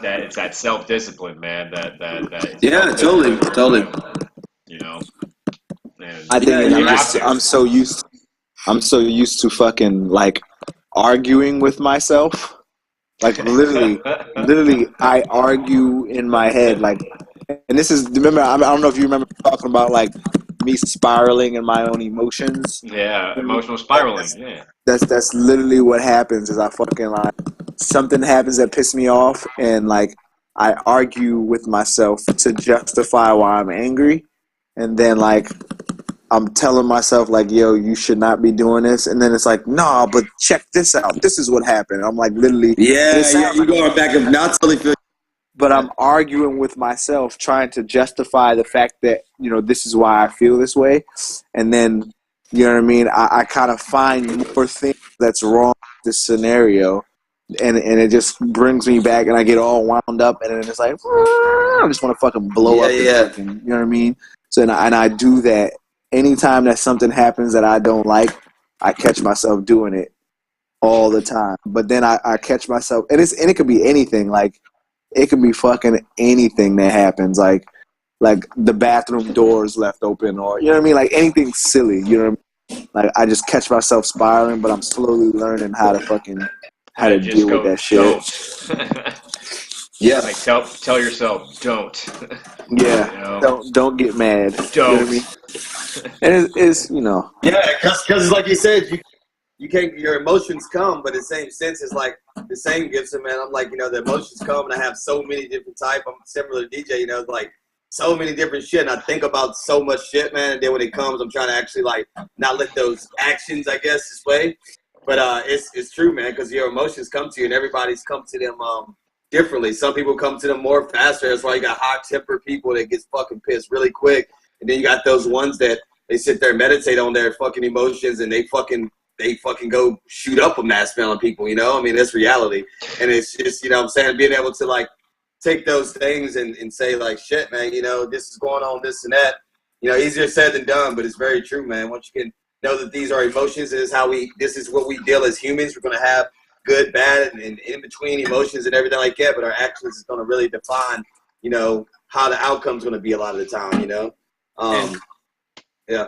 that it's that self discipline, man. That Yeah, totally. You know, and I think you have to. I'm so used to fucking like arguing with myself. Like literally, I argue in my head. Like, and this is remember. I don't know if you remember talking about like me spiraling in my own emotions. Yeah, emotional spiraling. Yeah. That's literally what happens. Is I fucking like something happens that pisses me off, and like I argue with myself to justify why I'm angry, and then like I'm telling myself like, yo, you should not be doing this. And then it's like, nah, but check this out. This is what happened. I'm like literally. Yeah, you going back and not totally feel. But I'm arguing with myself, trying to justify the fact that, you know, this is why I feel this way. And then, you know what I mean? I kind of find more things that's wrong with this scenario. And it just brings me back and I get all wound up. And then it's like, I just want to fucking blow up. You know what I mean? So, and I do that. Anytime that something happens that I don't like, I catch myself doing it all the time. But then I catch myself, and it could be anything. Like it could be fucking anything that happens. Like the bathroom doors left open, or you know what I mean. Like anything silly. You know what I mean? Like I just catch myself spiraling, but I'm slowly learning how to deal with that shit. Yeah, like tell yourself, don't. Yeah, you know? don't get mad. Don't. You know what I mean? And it's you know. Yeah, because like you said, you can't. Your emotions come, but in the same sense, it's like the same Gibson, man. I'm like, you know, the emotions come, and I have so many different type. I'm similar to DJ, you know, like so many different shit. And I think about so much shit, man. And then when it comes, I'm trying to actually like not let those actions, I guess, this way. But it's true, man, because your emotions come to you, and everybody's come to them differently. Some people come to them more faster. That's why you got hot-tempered people that gets fucking pissed really quick. And then you got those ones that they sit there and meditate on their fucking emotions, and they fucking go shoot up a mass amount of people, you know? I mean, that's reality. And it's just, you know what I'm saying, being able to, like, take those things and say, like, shit, man, you know, this is going on, this and that. You know, easier said than done, but it's very true, man. Once you can know that these are emotions, this is what we deal as humans. We're going to have good, bad, and in between emotions and everything like that, but our actions is going to really define, you know, how the outcome's going to be a lot of the time, you know? Yeah.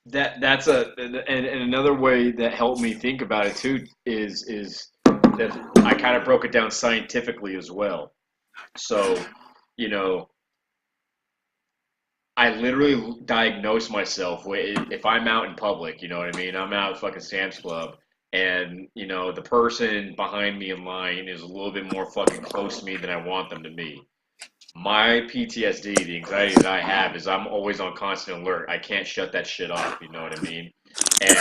That's and another way that helped me think about it too is that I kind of broke it down scientifically as well. So, you know, I literally diagnose myself if I'm out in public, you know what I mean? I'm out at fucking Sam's Club, and, you know, the person behind me in line is a little bit more fucking close to me than I want them to be. My PTSD, the anxiety that I have, is I'm always on constant alert. I can't shut that shit off, you know what I mean? And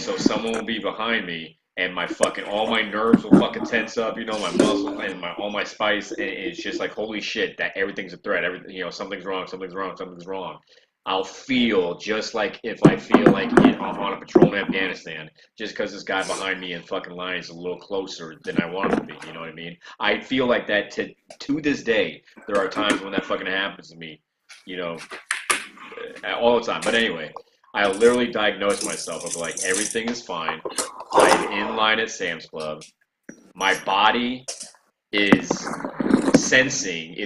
so someone will be behind me, and all my nerves will fucking tense up, you know, my muscles and all my spice, and it's just like, holy shit, that everything's a threat. Everything, you know, something's wrong. I'll feel just like if I feel like on a patrol in Afghanistan, just because this guy behind me in fucking line is a little closer than I want him to be, you know what I mean? I feel like that to this day. There are times when that fucking happens to me, you know, all the time. But anyway, I literally diagnose myself of like, everything is fine. I'm in line at Sam's Club. My body is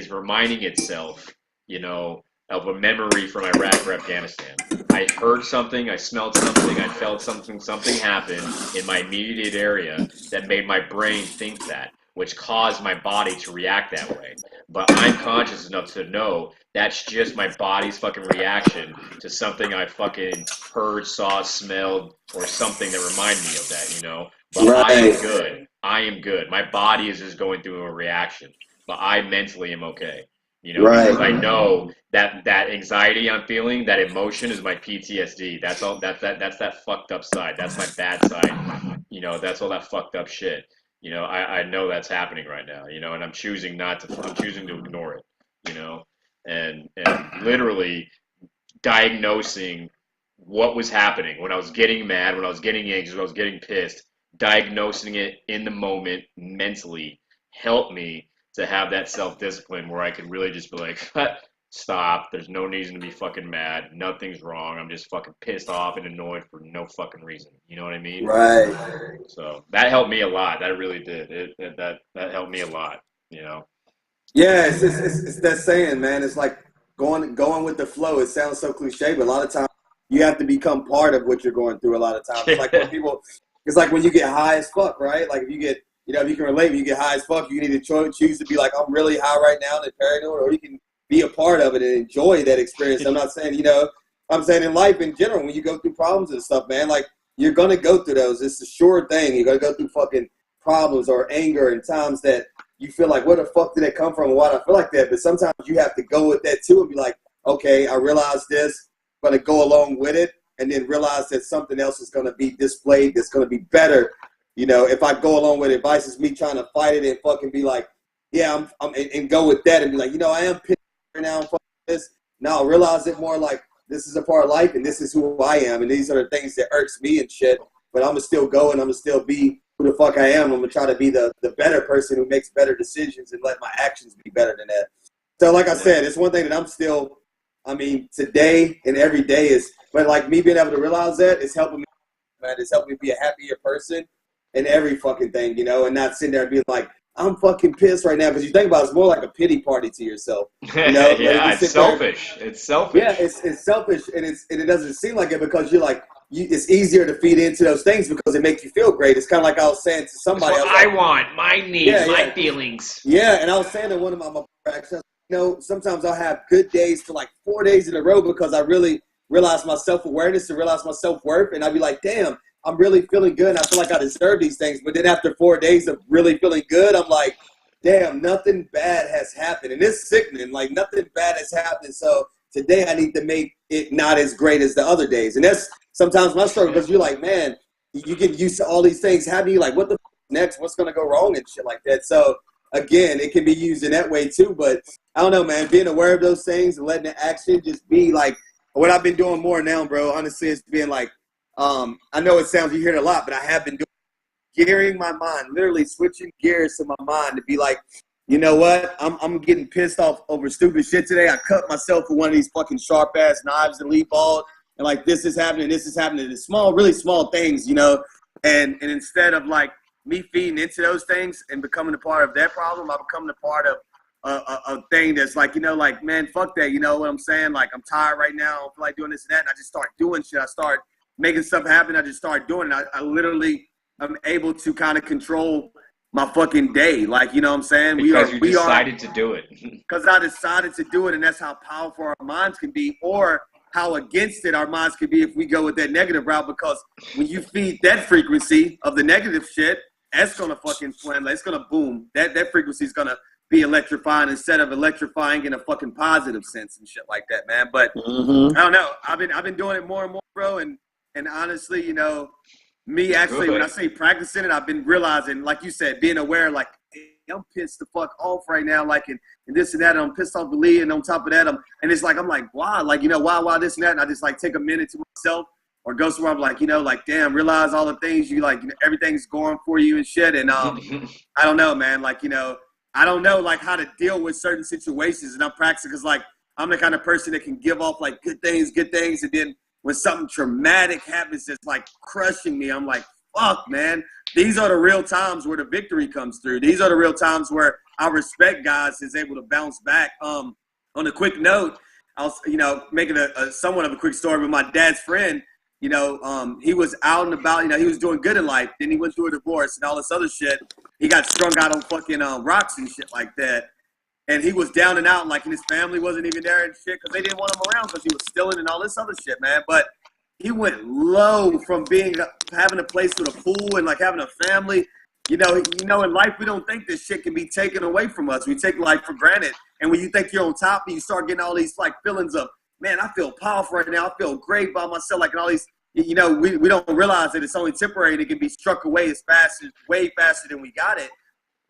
reminding itself, you know, of a memory from Iraq or Afghanistan. I heard something, I smelled something, I felt something happened in my immediate area that made my brain think that, which caused my body to react that way. But I'm conscious enough to know that's just my body's fucking reaction to something I fucking heard, saw, smelled, or something that reminded me of that, you know? But Right. I am good. I am good. My body is just going through a reaction, but I mentally am okay. You know, Right. because I know that anxiety I'm feeling, that emotion is my PTSD. That's all. That's that fucked up side. That's my bad side. You know, that's all that fucked up shit. You know, I know that's happening right now. You know, and I'm choosing not to. I'm choosing to ignore it. You know, and literally diagnosing what was happening when I was getting mad, when I was getting anxious, when I was getting pissed. Diagnosing it in the moment mentally helped me to have that self-discipline where I could really just be like, stop, there's no reason to be fucking mad, nothing's wrong, I'm just fucking pissed off and annoyed for no fucking reason. You know what I mean? Right. So that helped me a lot. That really did. That helped me a lot, you know? Yeah, it's that saying, man. It's like going with the flow. It sounds so cliche, but a lot of times you have to become part of what you're going through. A lot of times, it's like when people, it's like when you get high as fuck, right? Like if you get, you know, if you can relate, when you get high as fuck, you need to choose to be like, I'm really high right now and paranoid, or you can be a part of it and enjoy that experience. I'm not saying, you know, I'm saying in life in general, when you go through problems and stuff, man, like you're gonna go through those. It's a sure thing. You're gonna go through fucking problems or anger and times that you feel like, where the fuck did it come from? Why do I feel like that? But sometimes you have to go with that too and be like, okay, I realize this, I'm gonna go along with it, and then realize that something else is gonna be displayed that's gonna be better. You know, if I go along with advice, it's me trying to fight it and fucking be like, yeah, and go with that and be like, you know, I am pissed right now, fuck this. Now realize it more like this is a part of life and this is who I am, and these are the things that irks me and shit. But I'm gonna still go and I'm gonna still be who the fuck I am. I'm gonna try to be the better person who makes better decisions and let my actions be better than that. So like I said, it's one thing that I'm still, I mean, today and every day is, but like me being able to realize that is helping me, man. It's helping me be a happier person in every fucking thing, you know, and not sitting there and being like, I'm fucking pissed right now. Because you think about it, it's more like a pity party to yourself. You know? Yeah, it's selfish. It's selfish. Yeah, it's selfish, and it doesn't seem like it because you're like, it's easier to feed into those things because it makes you feel great. It's kind of like I was saying to somebody. That's what I want, my needs, my feelings. Yeah, and I was saying to one of my practices, you know, sometimes I'll have good days for like 4 days in a row because I really realize my self-awareness and realize my self-worth, and I'd be like, damn, I'm really feeling good, and I feel like I deserve these things. But then after 4 days of really feeling good, I'm like, damn, nothing bad has happened. And it's sickening, like nothing bad has happened. So today I need to make it not as great as the other days. And that's sometimes my struggle because you're like, man, you get used to all these things. How do you like, what the next? What's going to go wrong and shit like that? So again, it can be used in that way too. But I don't know, man, being aware of those things and letting the action just be like what I've been doing more now, bro, honestly, it's being like, I know it sounds, you hear it a lot, but I have been doing gearing my mind, literally switching gears to my mind to be like, you know what? I'm getting pissed off over stupid shit today. I cut myself with one of these fucking sharp ass knives and leaf ball, and like this is happening. It's small, really small things, you know. And instead of like me feeding into those things and becoming a part of that problem, I'm becoming a part of a thing that's like, you know, like, man, fuck that. You know what I'm saying? Like, I'm tired right now. I don't feel like doing this and that. And I just start doing shit. I start making stuff happen. I just start doing it. I literally am able to kind of control my fucking day. Like, you know what I'm saying? Because you decided to do it. Because I decided to do it, and that's how powerful our minds can be, or how against it our minds can be if we go with that negative route. Because when you feed that frequency of the negative shit, that's going to fucking flame. It's going to boom. That frequency is going to be electrifying instead of electrifying in a fucking positive sense and shit like that, man. But I don't know. I've been doing it more and more, bro. And honestly, you know, me actually, when I say practicing it, I've been realizing, like you said, being aware, like, hey, I'm pissed the fuck off right now, like, and this and that, and I'm pissed off the lead, and on top of that, and it's like, I'm like, why? Like, you know, why this and that, and I just, like, take a minute to myself, or go somewhere, I'm like, you know, like, damn, realize all the things you, like, you know, everything's going for you and shit, and I don't know, man, like, you know, I don't know, like, how to deal with certain situations, and I'm practicing, because, like, I'm the kind of person that can give off, like, good things, and then when something traumatic happens that's like crushing me, I'm like, fuck, man. These are the real times where the victory comes through. These are the real times where our respect guys is able to bounce back. On a quick note, I was, making a somewhat of a quick story, but my dad's friend, he was out and about, he was doing good in life. Then he went through a divorce and all this other shit. He got strung out on fucking rocks and shit like that. And he was down and out, and his family wasn't even there and shit because they didn't want him around because he was stealing and all this other shit, man. But he went low from having a place with a pool and having a family. In life we don't think this shit can be taken away from us. We take life for granted. And when you think you're on top and you start getting all these feelings of, man, I feel powerful right now. I feel great by myself. And all these, we don't realize that it's only temporary and it can be struck away way faster than we got it.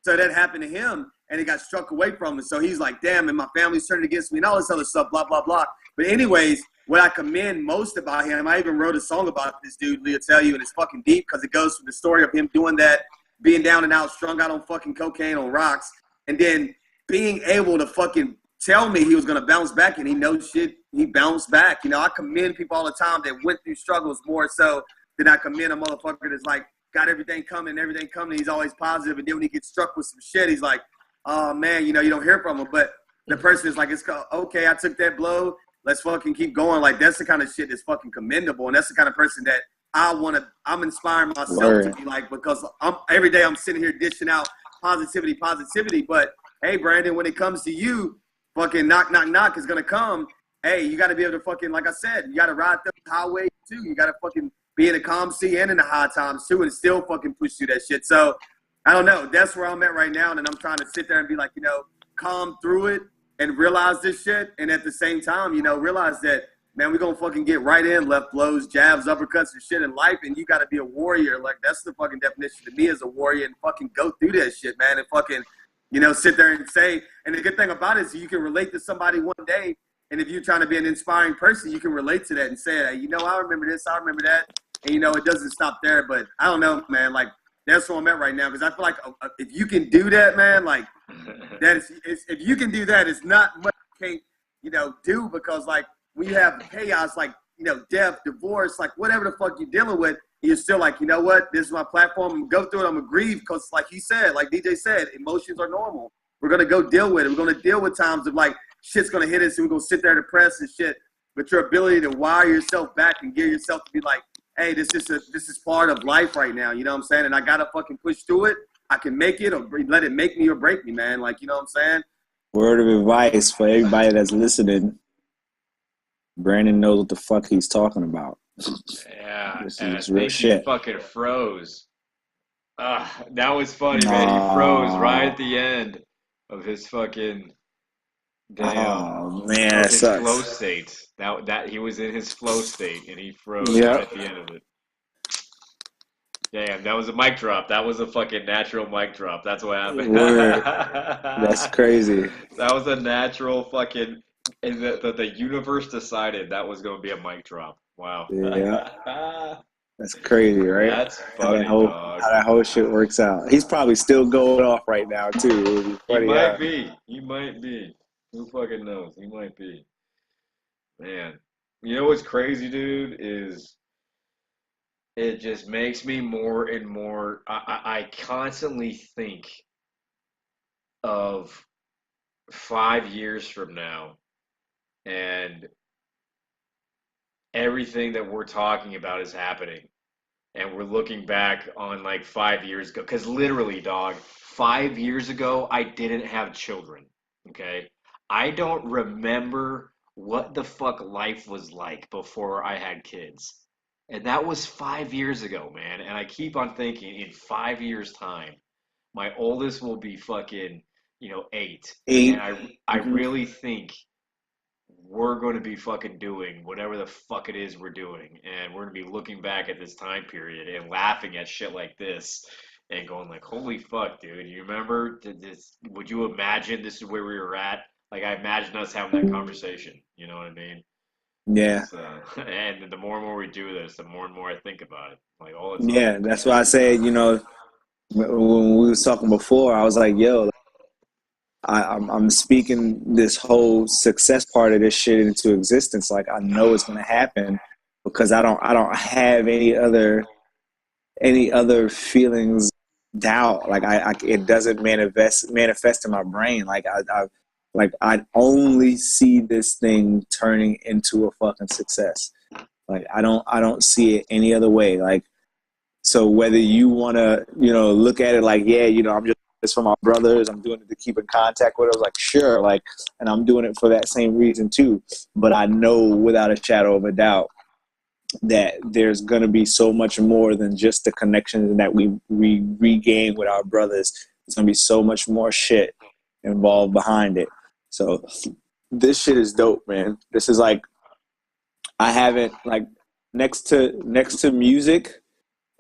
So that happened to him and it got struck away from him. So he's like, damn, and my family's turning against me and all this other stuff, blah, blah, blah. But anyways, what I commend most about him, I even wrote a song about this dude, Leah tell you, and it's fucking deep because it goes from the story of him doing that, being down and out, strung out on fucking cocaine on rocks, and then being able to fucking tell me he was going to bounce back, and he knows shit, he bounced back. I commend people all the time that went through struggles more so than I commend a motherfucker that's got everything coming, he's always positive, and then when he gets struck with some shit, he's like, oh man, you don't hear from him, but the person is like, it's okay, I took that blow, let's fucking keep going. That's the kind of shit that's fucking commendable, and that's the kind of person that I'm inspiring myself to be like, because every day I'm sitting here dishing out positivity. But hey, Brandon, when it comes to you, fucking knock is gonna come. Hey, you got to be able to fucking, like I said, you got to ride the highway too. You got to fucking be in the calm sea and in the high times too, and still fucking push through that shit. So I don't know. That's where I'm at right now, and I'm trying to sit there and be like, calm through it and realize this shit, and at the same time, realize that, man, we're going to fucking get right in, left blows, jabs, uppercuts, and shit in life, and you got to be a warrior. That's the fucking definition to me as a warrior, and fucking go through that shit, man, and fucking, sit there and say, and the good thing about it is you can relate to somebody one day, and if you're trying to be an inspiring person, you can relate to that and say, hey, I remember this, I remember that, and, it doesn't stop there, but I don't know, man, that's where I'm at right now, because I feel like if you can do that, man, if you can do that, it's not much you can't, do, because, when you have chaos, death, divorce, whatever the fuck you're dealing with, you're still like, you know what, this is my platform, I'm gonna go through it, I'm gonna grieve, because like he said, like DJ said, emotions are normal. We're gonna go deal with it. We're gonna deal with times of shit's gonna hit us and we're gonna sit there depressed and shit. But your ability to wire yourself back and gear yourself to be like, hey, this is part of life right now, you know what I'm saying? And I gotta fucking push through it. I can make it or let it make me or break me, man. You know what I'm saying? Word of advice for everybody that's listening. Brandon knows what the fuck he's talking about. Yeah, This and I is real think shit. he fucking froze. That was funny, man. He froze right at the end of his fucking Oh man, of that his sucks. flow state. That he was in his flow state and he froze Yep. right at the end of it. Damn, that was a mic drop. That was a fucking natural mic drop. That's what happened. Word. That's crazy. That was a natural fucking. And the universe decided that was going to be a mic drop. Wow. Yeah. That's crazy, right? That's How funny, how that whole shit works out. He's probably still going off right now too. He might be. He might be. Who fucking knows? He might be. Man. You know what's crazy, dude, is it just makes me more and more. I constantly think of 5 years from now and everything that we're talking about is happening. And we're looking back on 5 years ago. Because literally, dog, 5 years ago, I didn't have children. Okay? I don't remember what the fuck life was like before I had kids. And that was 5 years ago, man. And I keep on thinking in 5 years' time, my oldest will be fucking, 8. And I really think we're going to be fucking doing whatever the fuck it is we're doing. And we're going to be looking back at this time period and laughing at shit like this and going holy fuck, dude. You remember this? Would you imagine this is where we were at? I imagine us having that conversation. You know what I mean? Yeah. And the more and more we do this, the more and more I think about it. All the time. Yeah, that's why I said, when we was talking before, I was like, yo, I'm speaking this whole success part of this shit into existence. I know it's gonna happen because I don't have any other feelings, doubt. It doesn't manifest in my brain. Like, I only see this thing turning into a fucking success. Like, I don't see it any other way. Like, so whether you want to, look at it like, yeah, I'm just this for my brothers, I'm doing it to keep in contact with them, like, sure, like, and I'm doing it for that same reason too. But I know without a shadow of a doubt that there's going to be so much more than just the connections that we regain with our brothers. There's going to be so much more shit involved behind it. So this shit is dope, man. This is like, I haven't, like, next to music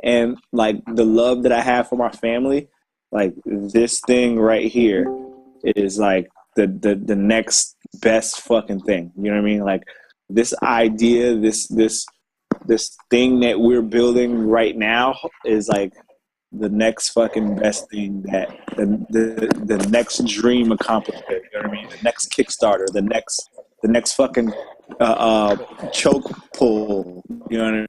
and like the love that I have for my family, like this thing right here is like the next best fucking thing. You know what I mean? Like this idea, this thing that we're building right now is like the next fucking best thing, that the next dream accomplishment. You know what I mean? The next Kickstarter, the next fucking choke pull. You know what I mean?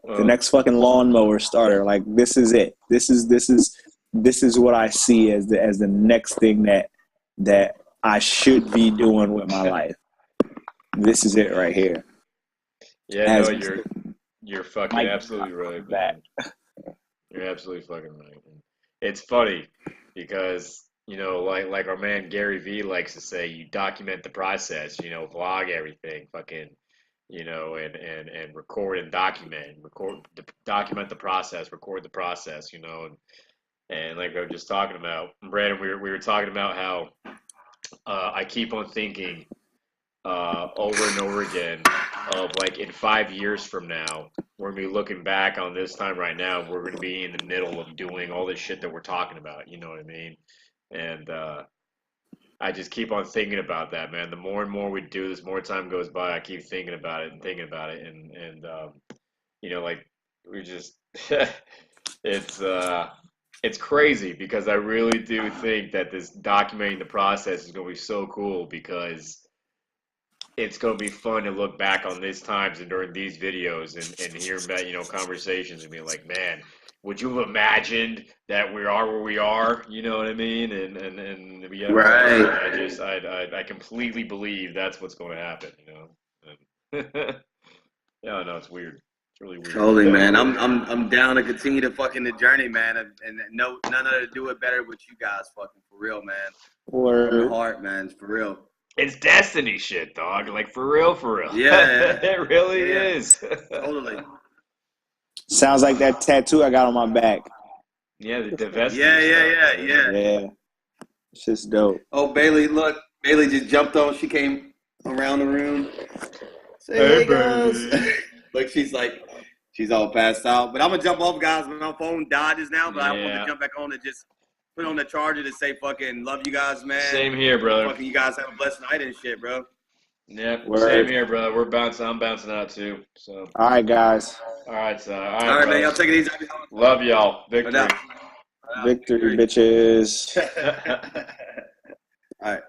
The next fucking lawnmower starter. Like this is it. This is what I see as the next thing that I should be doing with my life. This is it right here. Yeah, no, you're fucking absolutely right, man. You're absolutely fucking right. It's funny because, like our man Gary Vee likes to say, you document the process, vlog everything, fucking, and record and document, document the process, record the process, and like I was just talking about, Brandon, we were talking about how I keep on thinking over and over again of like in 5 years from now, we're going to be looking back on this time right now, we're going to be in the middle of doing all this shit that we're talking about, you know what I mean? And I just keep on thinking about that, man. The more and more we do this, more time goes by, I keep thinking about it, and like we just it's crazy because I really do think that this documenting the process is going to be so cool, because it's going to be fun to look back on these times and during these videos and hear about, conversations and be like, man, would you have imagined that we are where we are? You know what I mean? And we have, Right. I completely believe that's what's going to happen, And, yeah, no, it's weird. It's really weird. Totally, man. I'm down to continue to fucking the journey, man, and no none other to do it better with you guys, fucking for real, man. From the heart, man, for real. It's destiny shit, dog. Like for real. Yeah. It really is. Totally. Sounds like that tattoo I got on my back. Yeah, the destiny. Yeah. It's just dope. Oh, Bailey, look. Bailey just jumped on. She came around the room. Say, hey guys. Look, she's all passed out. But I'm going to jump off, guys. My phone died just now, but I want to jump back on and just put on the charger to say fucking love you guys, man. Same here, brother. Fucking you guys have a blessed night and shit, bro. Yeah, same here, brother. I'm bouncing out too. So. All right, guys. All right, so. All right, man. Y'all take it easy. Love y'all. Victory. Victory, bitches. All right.